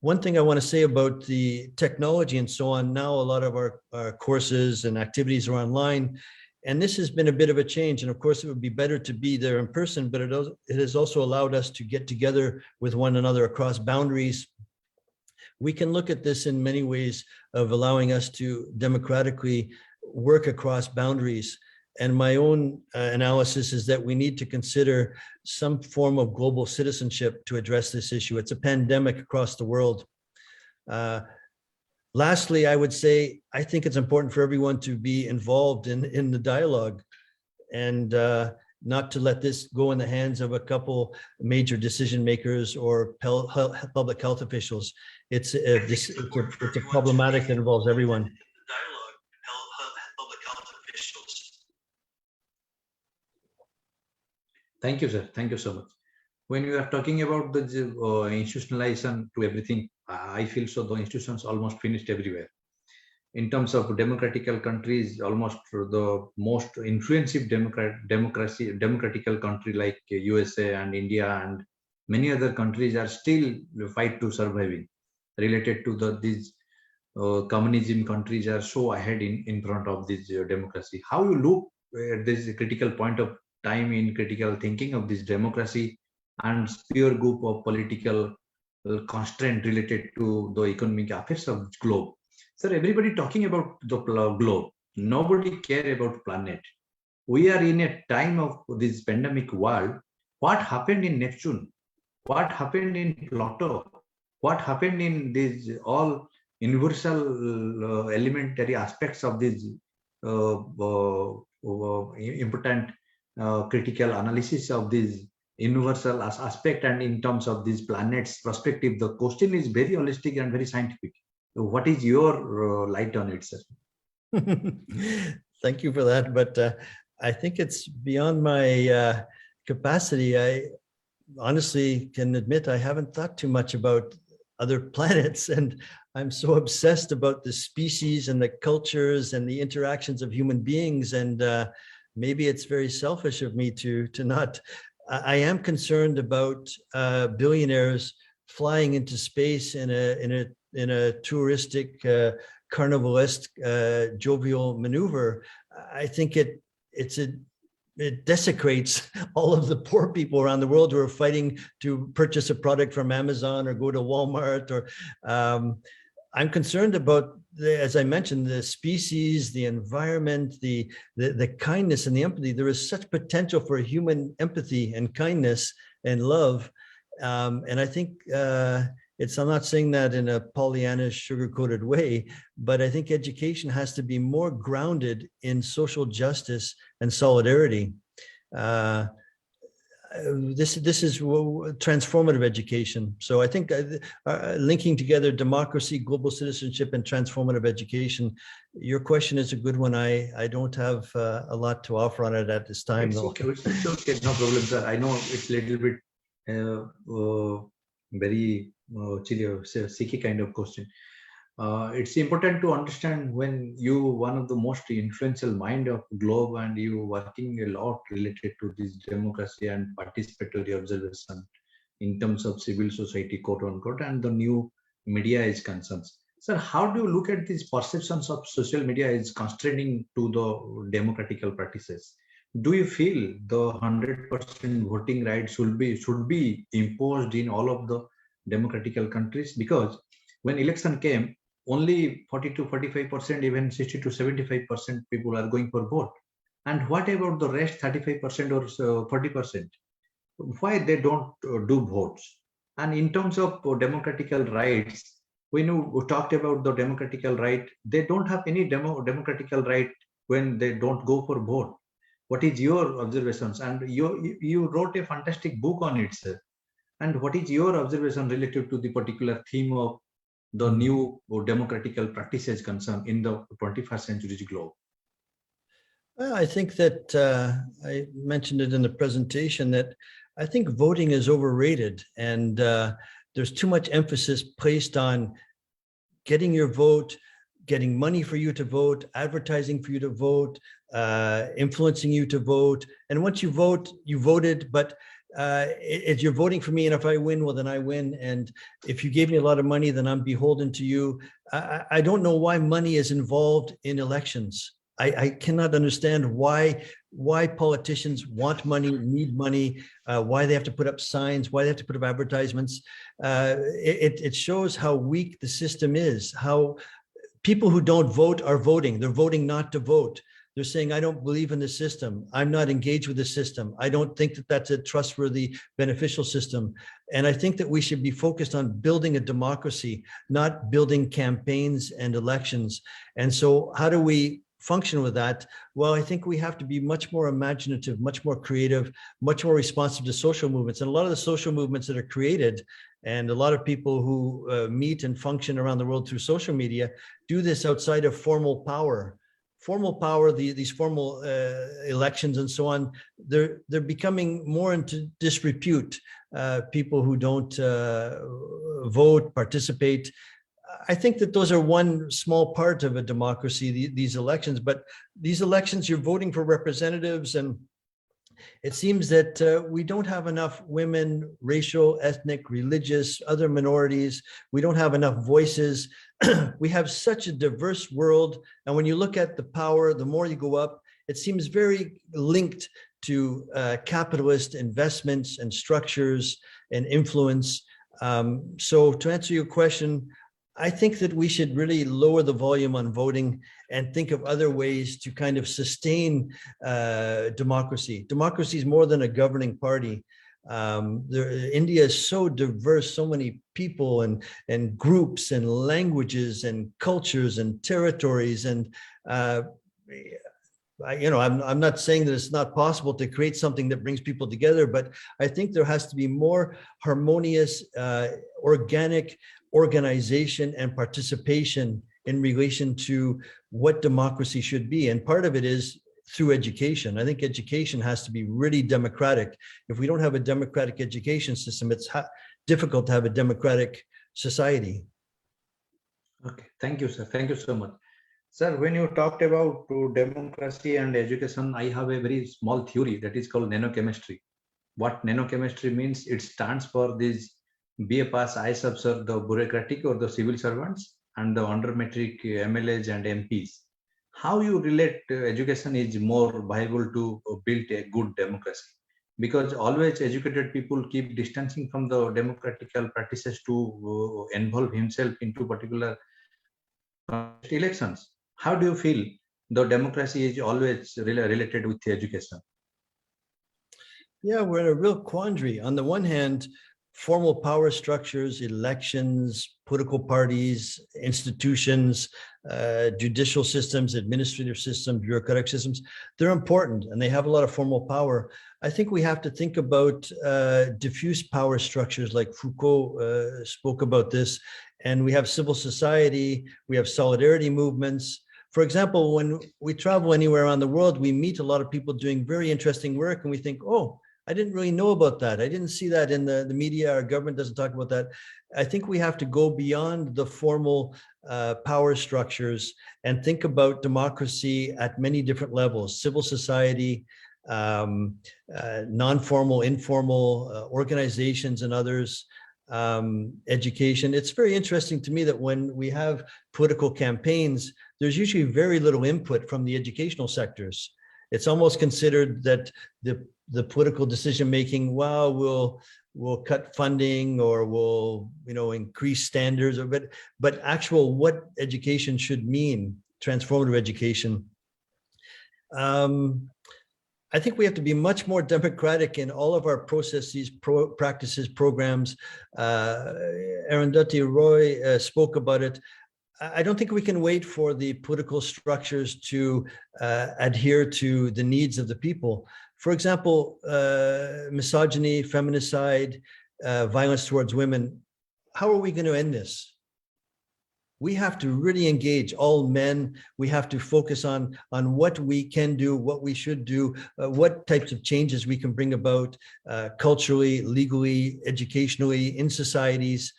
One thing I want to say about the technology and so on, now a lot of our courses and activities are online, and this has been a bit of a change. And of course, it would be better to be there in person, but it has also allowed us to get together with one another across boundaries. We can look at this in many ways of allowing us to democratically work across boundaries. And my own analysis is that we need to consider some form of global citizenship to address this issue. It's a pandemic across the world. Lastly, I would say, I think it's important for everyone to be involved in the dialogue and not to let this go in the hands of a couple major decision makers or public health officials. It's a problematic that involves everyone. Thank you, sir. Thank you so much. When we are talking about the institutionalization to everything, I feel so the institutions almost finished everywhere. In terms of democratical countries, almost the most influential democratical country like USA and India and many other countries are still fight to surviving. Related to these communism countries are so ahead in front of this democracy. How you look at this critical point of time in critical thinking of this democracy and pure group of political constraint related to the economic affairs of the globe. Sir, everybody talking about the globe. Nobody care about planet. We are in a time of this pandemic world. What happened in Neptune? What happened in Pluto? What happened in these all universal elementary aspects of this important critical analysis of this universal aspect, and in terms of these planets perspective, the question is very holistic and very scientific. What is your light on it, sir? Thank you for that, but I think it's beyond my capacity. I honestly can admit I haven't thought too much about other planets, and I'm so obsessed about the species and the cultures and the interactions of human beings, and maybe it's very selfish of me to not. I am concerned about billionaires flying into space in a touristic, carnivalesque, jovial maneuver. I think it desecrates all of the poor people around the world who are fighting to purchase a product from Amazon or go to Walmart. Or I'm concerned about, as I mentioned, the species, the environment, the kindness and the empathy. There is such potential for human empathy and kindness and love. And I think I'm not saying that in a Pollyannish, sugar-coated way, but I think education has to be more grounded in social justice and solidarity. This is transformative education. So I think linking together democracy, global citizenship, and transformative education. Your question is a good one. I don't have a lot to offer on it at this time. It's okay. It's okay. No problem, sir. I know it's a little bit very tricky kind of question. It's important to understand when you one of the most influential mind of globe and you working a lot related to this democracy and participatory observation in terms of civil society, quote unquote, and the new media is concerned. Sir, how do you look at these perceptions of social media is constraining to the democratical practices? Do you feel the 100% voting right should be imposed in all of the democratical countries? Because when election came, only 40 to 45%, even 60 to 75% people are going for vote. And what about the rest 35% or 40%? Why they don't do votes? And in terms of democratical rights, we talked about the democratical right. They don't have any democratical right when they don't go for vote. What is your observations? And you wrote a fantastic book on it, sir. And what is your observation related to the particular theme of the new democratical practices concerned in the 21st century globe? Well, I think that I mentioned it in the presentation that I think voting is overrated, and there's too much emphasis placed on getting your vote, getting money for you to vote, advertising for you to vote, influencing you to vote. And once you vote, you voted, but if you're voting for me and if I win, well, then I win. And if you gave me a lot of money, then I'm beholden to you. I don't know why money is involved in elections. I cannot understand why politicians want money, need money, why they have to put up signs, why they have to put up advertisements. It shows how weak the system is, how people who don't vote are voting. They're voting not to vote. They're saying, I don't believe in the system. I'm not engaged with the system. I don't think that that's a trustworthy, beneficial system. And I think that we should be focused on building a democracy, not building campaigns and elections. And so how do we function with that? Well, I think we have to be much more imaginative, much more creative, much more responsive to social movements. And a lot of the social movements that are created and a lot of people who meet and function around the world through social media do this outside of formal power. Formal power, these formal elections and so on, they're becoming more into disrepute. People who don't vote, participate. I think that those are one small part of a democracy, these elections, but these elections, you're voting for representatives, and it seems that we don't have enough women, racial, ethnic, religious, other minorities. We don't have enough voices. We have such a diverse world. And when you look at the power, the more you go up, it seems very linked to capitalist investments and structures and influence. So to answer your question, I think that we should really lower the volume on voting and think of other ways to kind of sustain democracy. Democracy is more than a governing party. India is so diverse, so many people and groups and languages and cultures and territories. And I'm not saying that it's not possible to create something that brings people together, but I think there has to be more harmonious, organic organization and participation in relation to what democracy should be. And part of it is through education. I think education has to be really democratic. If we don't have a democratic education system, it's difficult to have a democratic society. Okay, thank you, sir. Thank you so much. Sir, when you talked about democracy and education, I have a very small theory that is called nanochemistry. What nanochemistry means, it stands for these BA pass ISFs, the bureaucratic or the civil servants, and the undermetric MLAs and MPs. How you relate education is more viable to build a good democracy? Because always educated people keep distancing from the democratical practices to involve himself into particular elections. How do you feel the democracy is always related with education? Yeah, we're in a real quandary. On the one hand, formal power structures, elections, political parties, institutions, judicial systems, administrative systems, bureaucratic systems, they're important and they have a lot of formal power. I think we have to think about diffuse power structures, like Foucault spoke about this, and we have civil society, we have solidarity movements. For example, when we travel anywhere around the world, we meet a lot of people doing very interesting work and we think, oh, I didn't really know about that. I didn't see that in the media. Our government doesn't talk about that. I think we have to go beyond the formal power structures and think about democracy at many different levels: civil society, non-formal, informal organizations and others, education. It's very interesting to me that when we have political campaigns, there's usually very little input from the educational sectors. It's almost considered that the political decision making, well, we'll cut funding or we'll increase standards, but actual what education should mean, transformative education. I think we have to be much more democratic in all of our processes, practices, programs. Arundhati Roy spoke about it. I don't think we can wait for the political structures to adhere to the needs of the people. For example, misogyny, feminicide, violence towards women. How are we going to end this? We have to really engage all men. We have to focus on what we can do, what we should do, what types of changes we can bring about culturally, legally, educationally, in societies.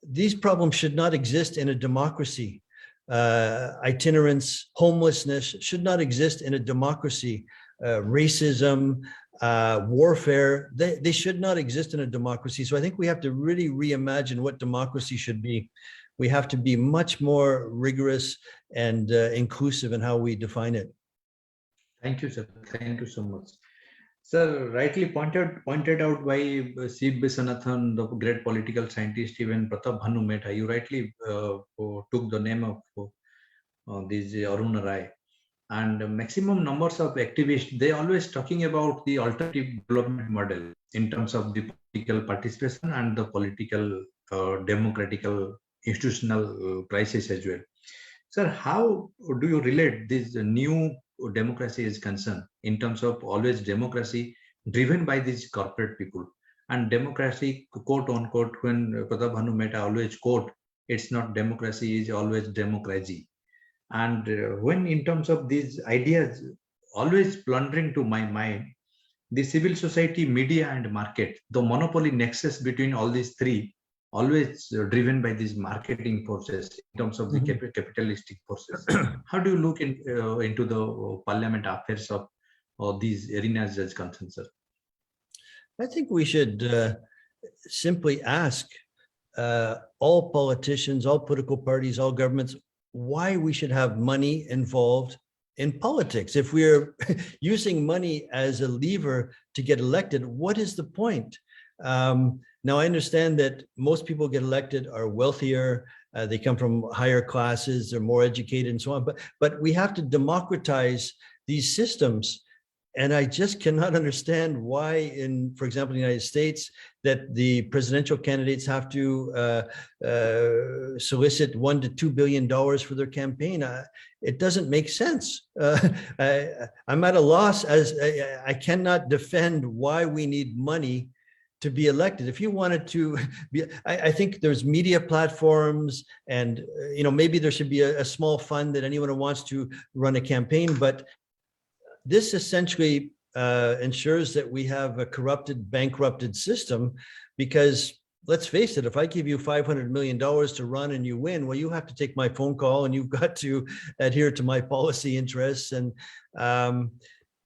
These problems should not exist in a democracy. Itinerance, homelessness should not exist in a democracy. Racism, warfare, they should not exist in a democracy. So I think we have to really reimagine what democracy should be. We have to be much more rigorous and inclusive in how we define it. Thank you, sir. Thank you so much. Sir, rightly pointed out by C. Viswanathan, the great political scientist, even Pratap Bhanu Mehta. You rightly took the name of this Arun Rai. And maximum numbers of activists, they always talking about the alternative development model in terms of the political participation and the political democratical institutional crisis as well. Sir, how do you relate this new democracy is concerned in terms of always democracy driven by these corporate people and democracy, quote unquote, when Pratap Bhanu Mehta always quote, it's not democracy, is always democracy. And when in terms of these ideas always plundering to my mind, the civil society, media and market, the monopoly nexus between all these three, always driven by these marketing forces in terms of the capitalistic forces. How do you look into the parliament affairs of these arenas as concerned, sir? I think we should simply ask all politicians, all political parties, all governments, why we should have money involved in politics. If we're using money as a lever to get elected, what is the point? Now, I understand that most people get elected are wealthier, they come from higher classes, they're more educated and so on, but we have to democratize these systems. And I just cannot understand why for example, in the United States, that the presidential candidates have to solicit $1 to $2 billion for their campaign. It doesn't make sense. I'm at a loss as I cannot defend why we need money to be elected. If you wanted to be, I think there's media platforms and, maybe there should be a small fund that anyone who wants to run a campaign, but this essentially ensures that we have a corrupted, bankrupted system, because let's face it, if I give you $500 million to run and you win, well, you have to take my phone call and you've got to adhere to my policy interests. And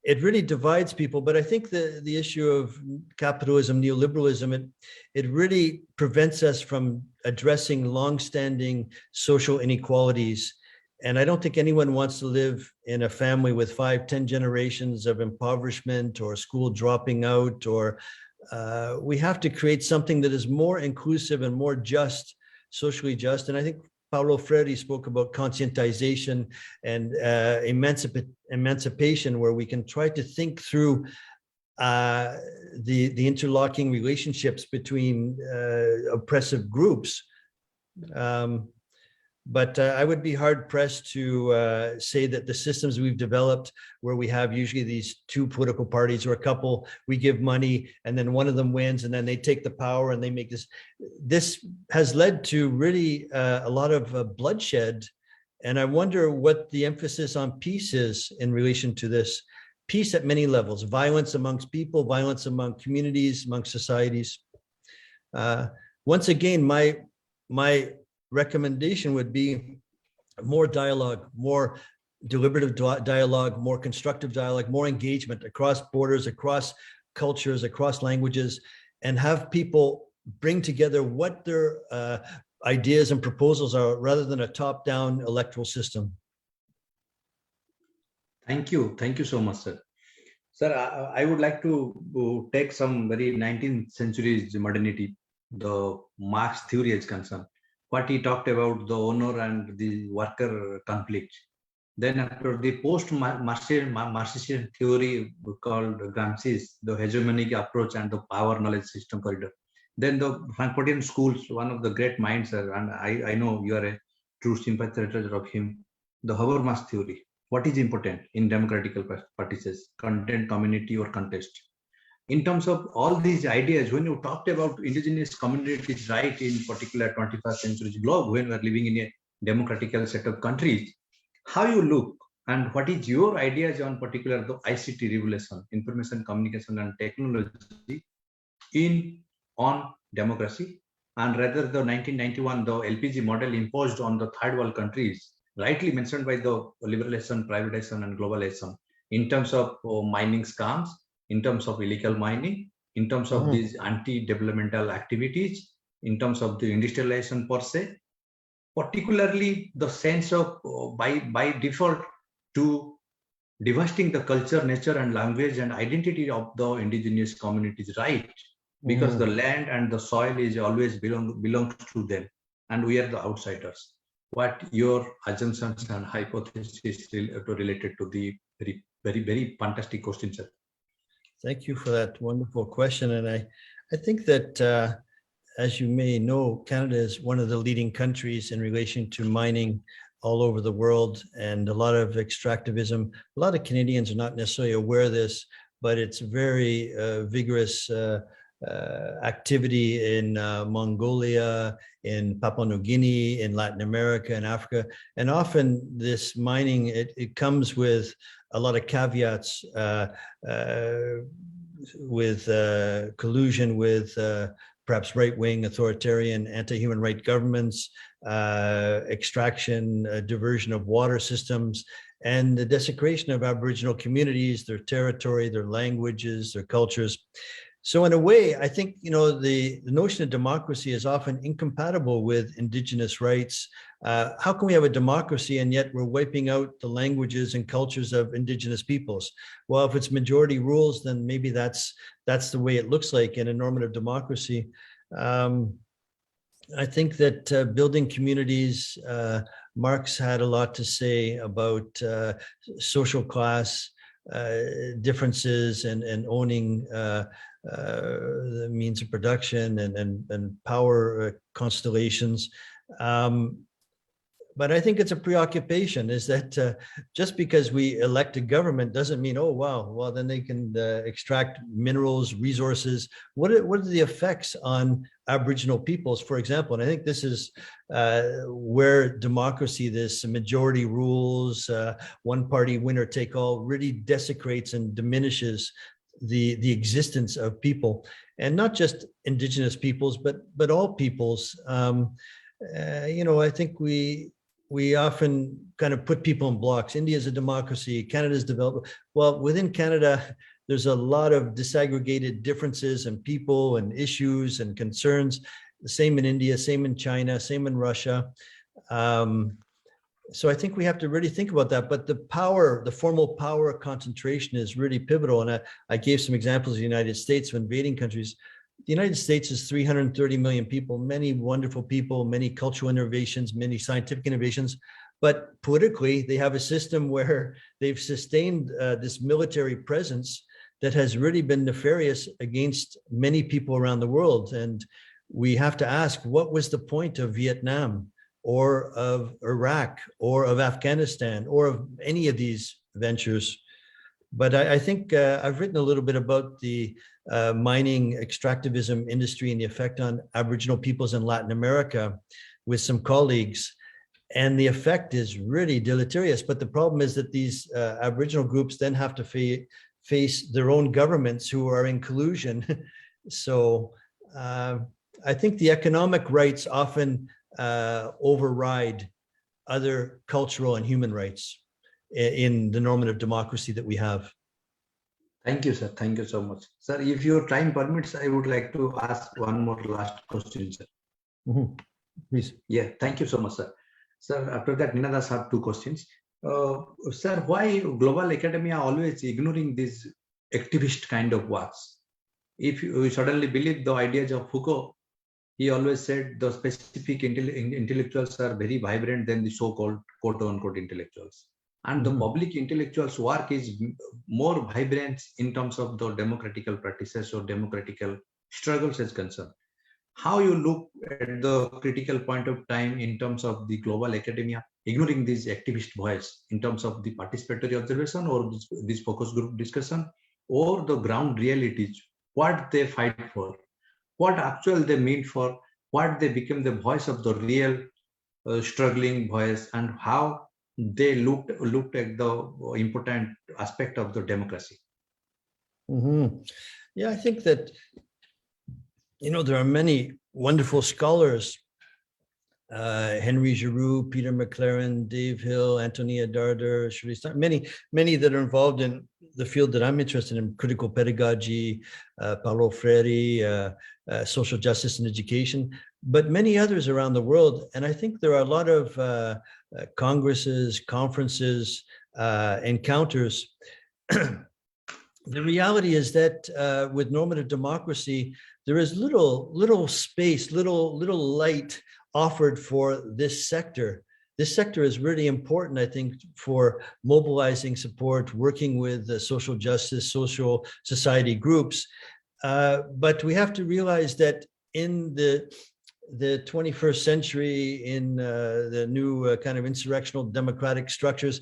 it really divides people. But I think the issue of capitalism, neoliberalism, it really prevents us from addressing longstanding social inequalities. And I don't think anyone wants to live in a family with 5-10 generations of impoverishment or school dropping out, or we have to create something that is more inclusive and more just, socially just. And I think Paulo Freire spoke about conscientization and emancipation, where we can try to think through the interlocking relationships between oppressive groups. But I would be hard pressed to say that the systems we've developed, where we have usually these two political parties or a couple, we give money and then one of them wins and then they take the power and they make this has led to really a lot of bloodshed. And I wonder what the emphasis on peace is in relation to this. peace at many levels, violence amongst people, violence among communities, among societies. Once again, my recommendation would be more dialogue, more deliberative dialogue, more constructive dialogue, more engagement across borders, across cultures, across languages, and have people bring together what their ideas and proposals are rather than a top-down electoral system. Thank you so much, sir. Sir, I would like to take some very 19th century's modernity, the Marx theory is concerned. What he talked about the owner and the worker conflict. Then after the post-Marxian theory called Gramsci's, the hegemonic approach and the power knowledge system corridor. Then the Frankfurtian schools, one of the great minds, and I know you are a true sympathizer of him, the Habermas theory. What is important in democratical practices, content, community, or contest? In terms of all these ideas, when you talked about indigenous communities, right, in particular 21st century globe, when we are living in a democratical set of countries, how you look and what is your ideas on particular the ICT revolution, information communication and technology on democracy, and rather the 1991 the LPG model imposed on the third world countries, rightly mentioned by the liberalization, privatization, and globalization, in terms of mining scams, in terms of illegal mining, in terms of these anti-developmental activities, in terms of the industrialization per se, particularly the sense of by default to devastating the culture, nature, and language and identity of the indigenous communities, right? Because the land and the soil is always belongs to them, and we are the outsiders. What your assumptions and hypotheses related to the very fantastic question, sir? Thank you for that wonderful question. And I think that, as you may know, Canada is one of the leading countries in relation to mining all over the world, and a lot of extractivism. A lot of Canadians are not necessarily aware of this, but it's very vigorous activity in Mongolia, in Papua New Guinea, in Latin America, and Africa. And often this mining, it comes with a lot of caveats, with collusion with perhaps right-wing, authoritarian, anti-human rights governments, extraction, diversion of water systems, and the desecration of Aboriginal communities, their territory, their languages, their cultures. So in a way, I think, the notion of democracy is often incompatible with Indigenous rights. How can we have a democracy and yet we're wiping out the languages and cultures of Indigenous peoples? Well, if it's majority rules, then maybe that's the way it looks like in a normative democracy. I think that building communities, Marx had a lot to say about social class differences and owning the means of production and power constellations. But I think it's a preoccupation, is that just because we elect a government doesn't mean, oh, wow, well, then they can extract minerals, resources. What are the effects on Aboriginal peoples, for example? And I think this is where democracy, this majority rules, one party winner take all, really desecrates and diminishes the existence of people, and not just Indigenous peoples, but all peoples. I think we often kind of put people in blocks. India is a democracy, Canada's developed. Well, within Canada, there's a lot of disaggregated differences and people and issues and concerns. The same in India, same in China, same in Russia. So I think we have to really think about that. But the formal power concentration is really pivotal. And I gave some examples of the United States of invading countries. The United States is 330 million people, many wonderful people, many cultural innovations, many scientific innovations. But politically, they have a system where they've sustained this military presence that has really been nefarious against many people around the world. And we have to ask, what was the point of Vietnam, or of Iraq, or of Afghanistan, or of any of these ventures? But I think I've written a little bit about the mining extractivism industry and the effect on Aboriginal peoples in Latin America with some colleagues. and the effect is really deleterious. But the problem is that these Aboriginal groups then have to face their own governments who are in collusion. So I think the economic rights often override other cultural and human rights in the normative democracy that we have. Thank you, sir. Thank you so much. Sir, if your time permits, I would like to ask one more last question, sir. Mm-hmm. Please. Yeah, thank you so much, sir. Sir, after that, Ninadas have two questions. Sir, why global academia always ignoring these activist kind of works? If you suddenly believe the ideas of Foucault, he always said the specific intellectuals are very vibrant than the so-called quote-unquote intellectuals. And the public intellectuals' work is more vibrant in terms of the democratical practices or democratical struggles is concerned. How you look at the critical point of time in terms of the global academia, ignoring this activist voice in terms of the participatory observation or this focus group discussion, or the ground realities, what they fight for, what actually they mean for, what they become the voice of the real struggling voice, and how they looked at the important aspect of the democracy. Mm-hmm. Yeah, I think that, there are many wonderful scholars, Henry Giroux, Peter McLaren, Dave Hill, Antonia Darder, many that are involved in the field that I'm interested in, critical pedagogy, Paulo Freire, social justice and education, but many others around the world. And I think there are a lot of congresses, conferences, encounters. The reality is that with normative democracy, there is little space, little light offered for this sector. This sector is really important, I think, for mobilizing support, working with social justice, social society groups. But we have to realize that in the 21st century, in the new kind of insurrectional democratic structures,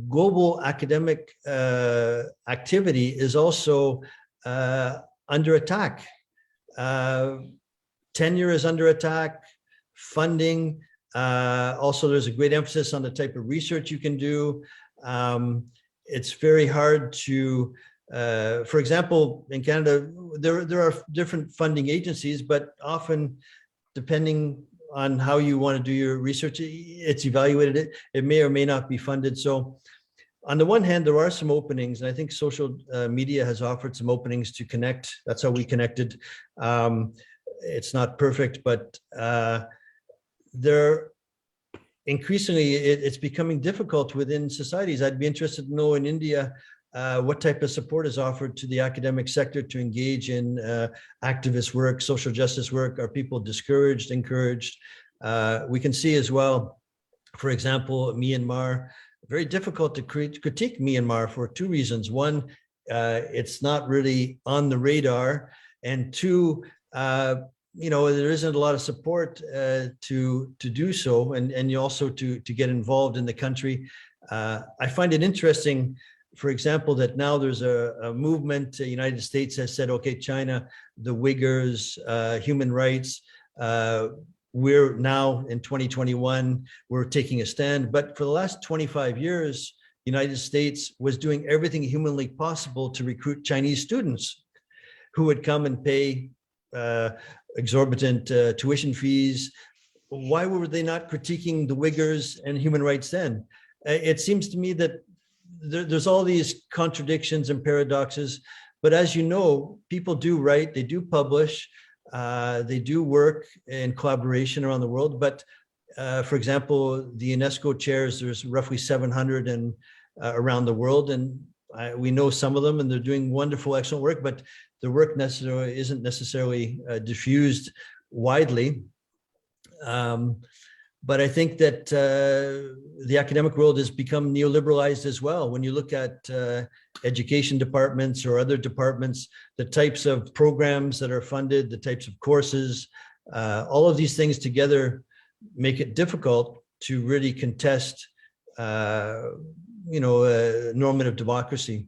global academic activity is also under attack. Tenure is under attack, funding. Also, there's a great emphasis on the type of research you can do. It's very hard to, for example, in Canada, there are different funding agencies, but often, depending on how you want to do your research, it's evaluated. It may or may not be funded. So on the one hand, there are some openings, and I think social media has offered some openings to connect. That's how we connected. It's not perfect, but increasingly it's becoming difficult within societies. I'd be interested to know in India what type of support is offered to the academic sector to engage in activist work, social justice work. Are people discouraged, encouraged? We can see as well, for example, Myanmar. Very difficult to critique Myanmar for two reasons. One, it's not really on the radar, and two, there isn't a lot of support to do so, and you also to get involved in the country. I find it interesting, for example, that now there's a movement. The United States has said, okay, China, the Uyghurs, human rights. We're now in 2021, we're taking a stand. But for the last 25 years, the United States was doing everything humanly possible to recruit Chinese students who would come and pay exorbitant tuition fees. Why were they not critiquing the Uyghurs and human rights then? It seems to me that there's all these contradictions and paradoxes, but as you know, people do write, they do publish, they do work in collaboration around the world. But for example, the UNESCO chairs, there's roughly 700 around the world, and we know some of them, and they're doing wonderful, excellent work, but the work isn't necessarily diffused widely. But I think that the academic world has become neoliberalized as well. When you look at education departments or other departments, the types of programs that are funded, the types of courses, all of these things together make it difficult to really contest, normative democracy.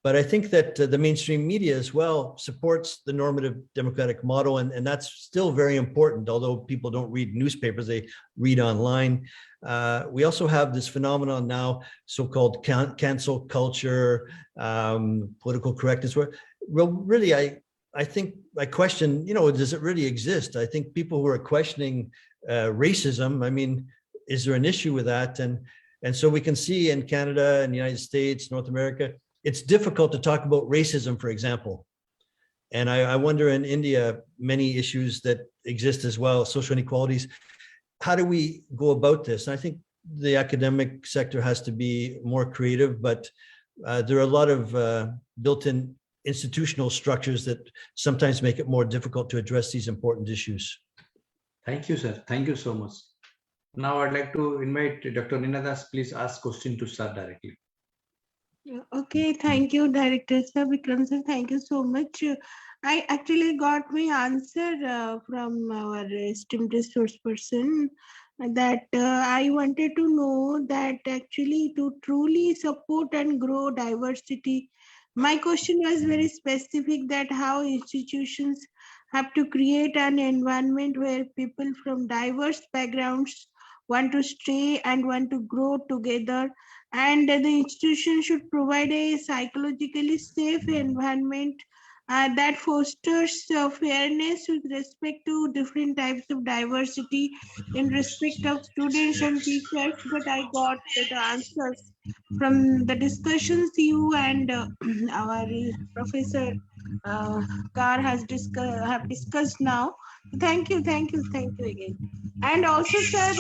But I think that the mainstream media as well supports the normative democratic model, and that's still very important. Although people don't read newspapers, they read online. We also have this phenomenon now, so-called cancel culture, political correctness. Well, really, I think I question, does it really exist? I think people who are questioning racism, I mean, is there an issue with that? And so we can see in Canada and the United States, North America, it's difficult to talk about racism, for example. And I wonder in India, many issues that exist as well, social inequalities. How do we go about this? And I think the academic sector has to be more creative, but there are a lot of built-in institutional structures that sometimes make it more difficult to address these important issues. Thank you, sir. Thank you so much. Now I'd like to invite Dr. Neena Das. Please ask question to sir directly. Okay, thank you, Director Sir, Vikram sir. Thank you so much. I actually got my answer from our esteemed resource person that I wanted to know that actually to truly support and grow diversity. My question was very specific, that how institutions have to create an environment where people from diverse backgrounds want to stay and want to grow together, and the institution should provide a psychologically safe environment that fosters fairness with respect to different types of diversity in respect of students and teachers. But I got the answers from the discussions you and our Professor Kar have discussed now. Thank you again. And also, sir,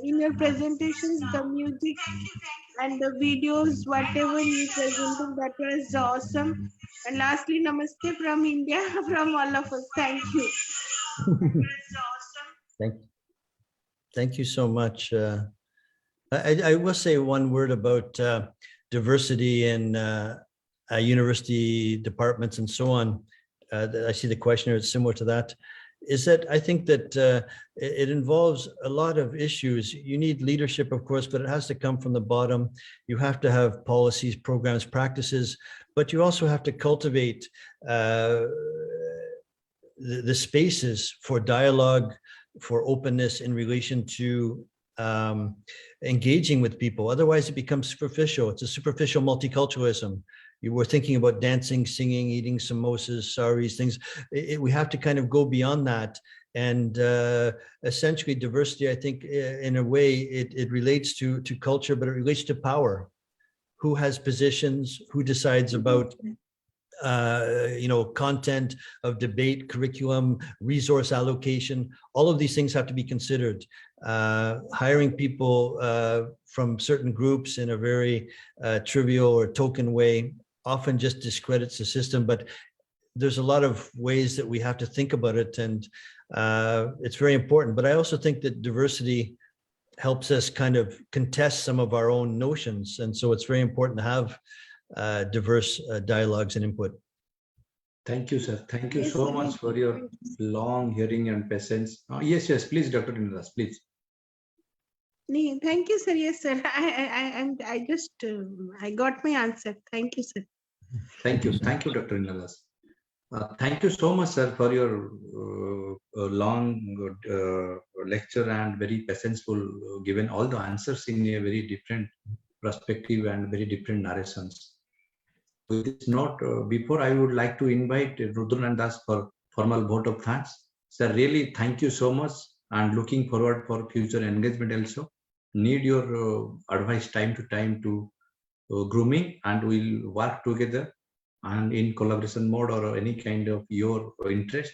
in your presentations, the music and the videos, whatever you presented, that was awesome. And lastly, namaste from India, from all of us. Thank you. Thank you so much. I will say one word about diversity in university departments and so on. I see the questioner is similar to that. Is that I think that it involves a lot of issues. You need leadership, of course, but it has to come from the bottom. You have to have policies, programs, practices, but you also have to cultivate the spaces for dialogue, for openness in relation to engaging with people. Otherwise, it becomes superficial. It's a superficial multiculturalism. You were thinking about dancing, singing, eating samosas, saris, things. We have to kind of go beyond that. And essentially diversity, I think, in a way, it relates to culture, but it relates to power. Who has positions, who decides about content of debate, curriculum, resource allocation. All of these things have to be considered. Hiring people from certain groups in a very trivial or token way often just discredits the system, but there's a lot of ways that we have to think about it, and it's very important. But I also think that diversity helps us kind of contest some of our own notions, and so it's very important to have diverse dialogues and input. Thank you, sir. Thank you so much for your long hearing and patience. Yes, please, Dr. Neena Das, please. Thank you, sir. Yes, sir. I just I got my answer. Thank you, sir. Thank you, Dr. Neena Das. Thank you so much, sir, for your long lecture and very patientful, given all the answers in a very different perspective and very different narrations. With this note, before I would like to invite Rudranand Das for formal vote of thanks. Sir, really thank you so much, and looking forward for future engagement also. Need your advice time to time to grooming, and we'll work together and in collaboration mode or any kind of your interest.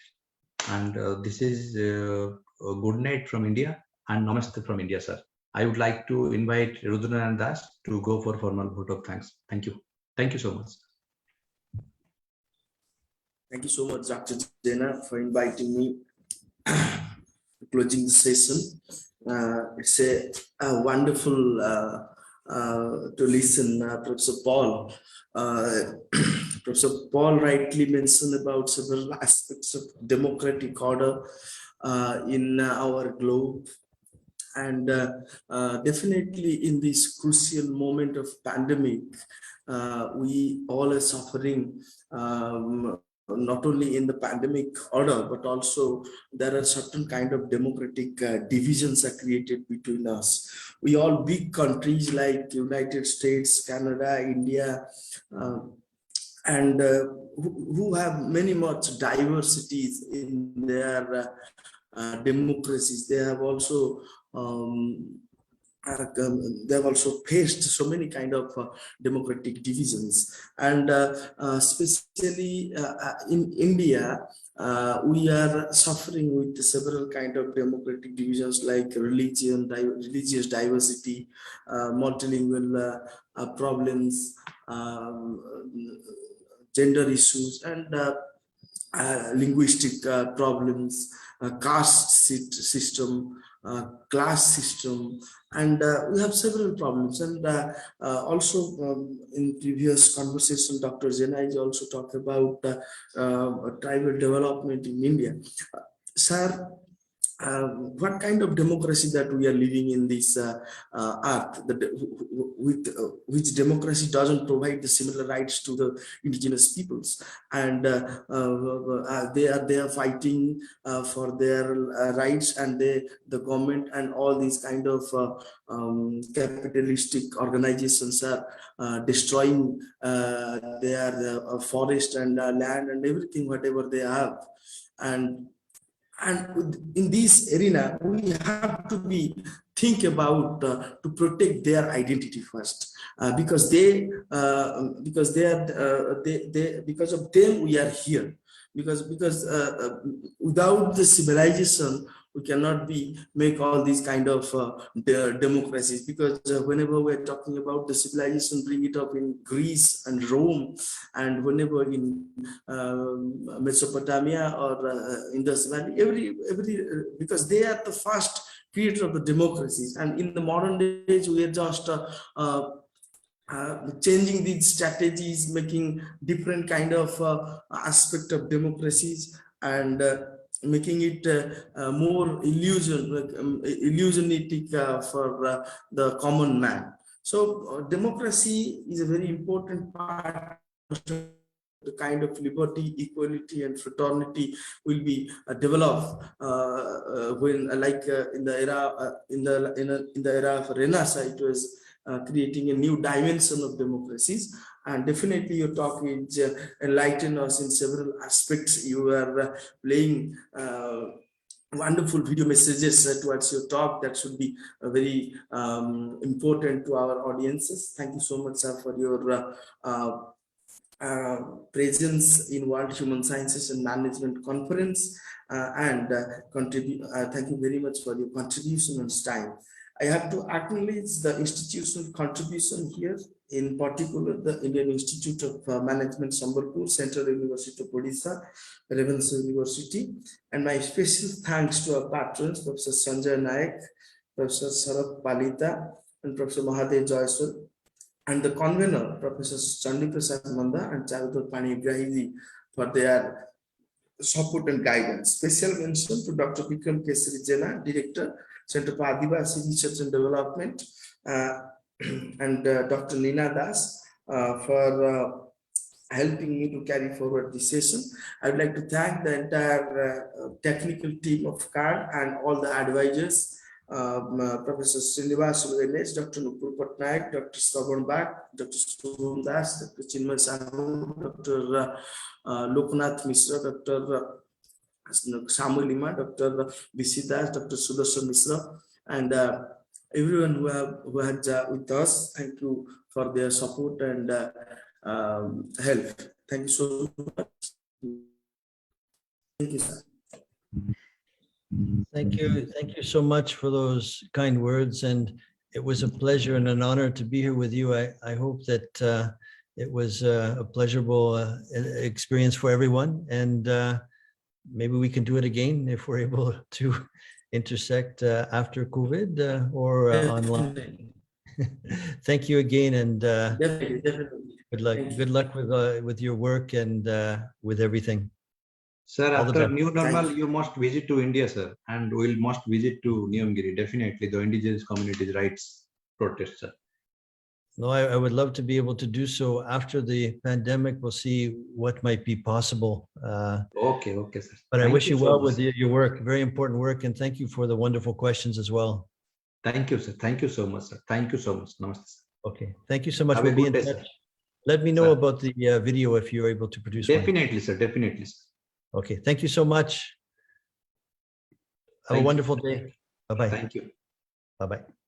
And this is a good night from India and namaste from India, sir. I would like to invite Rudranand Das to go for formal vote of thanks. Thank you. Thank you so much. Thank you so much, Dr. Jena, for inviting me to closing the session. It's a wonderful to listen, Professor Paul. Professor Paul rightly mentioned about several aspects of democratic order in our globe. And definitely in this crucial moment of pandemic, we all are suffering, not only in the pandemic order, but also there are certain kind of democratic divisions are created between us. We all big countries like United States, Canada, India, uh, and who have many much diversities in their democracies. They have also they have also faced so many kind of democratic divisions, and especially in India, we are suffering with several kind of democratic divisions like religious diversity, multilingual problems, gender issues, and linguistic problems, system, class system, and we have several problems. And also in previous conversation, Dr. Jena is also talked about tribal development in India. Sir, what kind of democracy that we are living in this earth, with which democracy doesn't provide the similar rights to the indigenous peoples, and they are fighting for their rights, and the government and all these kind of capitalistic organizations are destroying their forest and land and everything whatever they have. And in this arena, we have to be think about to protect their identity first, because they are because of them we are here, because without the civilization we cannot be make all these kind of democracies, because whenever we're talking about the civilization, bring it up in Greece and Rome, and whenever in Mesopotamia or Indus Valley, every because they are the first creator of the democracies, and in the modern days we are just changing these strategies, making different kind of aspect of democracies, and making it more illusionistic for the common man. So democracy is a very important part of the kind of liberty, equality, and fraternity will be developed when, like in the era in the era of Renaissance, it was creating a new dimension of democracies. And definitely your talk is enlighten us in several aspects. You are playing wonderful video messages towards your talk that should be very important to our audiences. Thank you so much, sir, for your presence in World Human Sciences and Management Conference, and thank you very much for your contribution and time. I have to acknowledge the institutional contribution here, in particular the Indian Institute of Management Sambalpur, Central University of Odisha, Ravenshaw University, and my special thanks to our patrons, Professor Sanjay Naik, Professor Sarat Palita, and Professor Mahadev Joyswal, and the convener, Professor Chandi Prasad Manda and Charudat Panigrahiji, for their support and guidance. Special mention to Dr. Vikram Kesari Jena, Director, Center for Adivasi Research and Development, and Dr. Nina Das for helping me to carry forward this session. I would like to thank the entire technical team of CARD and all the advisors, Professor Srinivas Ganesh, Dr. Nupur Patnaik, Dr. Shravan Bhatt, Dr. Shubham Das, Dr. Chinmay Sahu, Dr. Loknath Mishra, Dr. Samuel Lima, Dr. VC Das, Dr. Sudarshan Mishra, and everyone who had with us. Thank you for their support and help. Thank you so much. Thank you, sir. Thank you so much for those kind words, and it was a pleasure and an honor to be here with you. I hope that it was a pleasurable experience for everyone, and maybe we can do it again if we're able to intersect after COVID or online. Thank you again, and Definitely. good luck. Good luck with your work and with everything. Sir, All the after best. new normal, Thank you must visit to India, sir, and we'll must visit to Niyamgiri. Definitely, the indigenous communities' rights protest, sir. No, I would love to be able to do so after the pandemic. We'll see what might be possible. Okay, okay, sir. But I Thank wish you so well much, with sir. your work, very important work, and thank you for the wonderful questions as well. Thank you, sir. Thank you so much, sir. Thank you so much. Namaste, sir. Okay, thank you so much. Have We'll a be good in day, sir. touch. Let me know Sir. about the video if you're able to produce one. Definitely, sir. Definitely, sir. Okay, thank you so much. Have Thank a you. wonderful day. Bye-bye. Thank you. Bye-bye.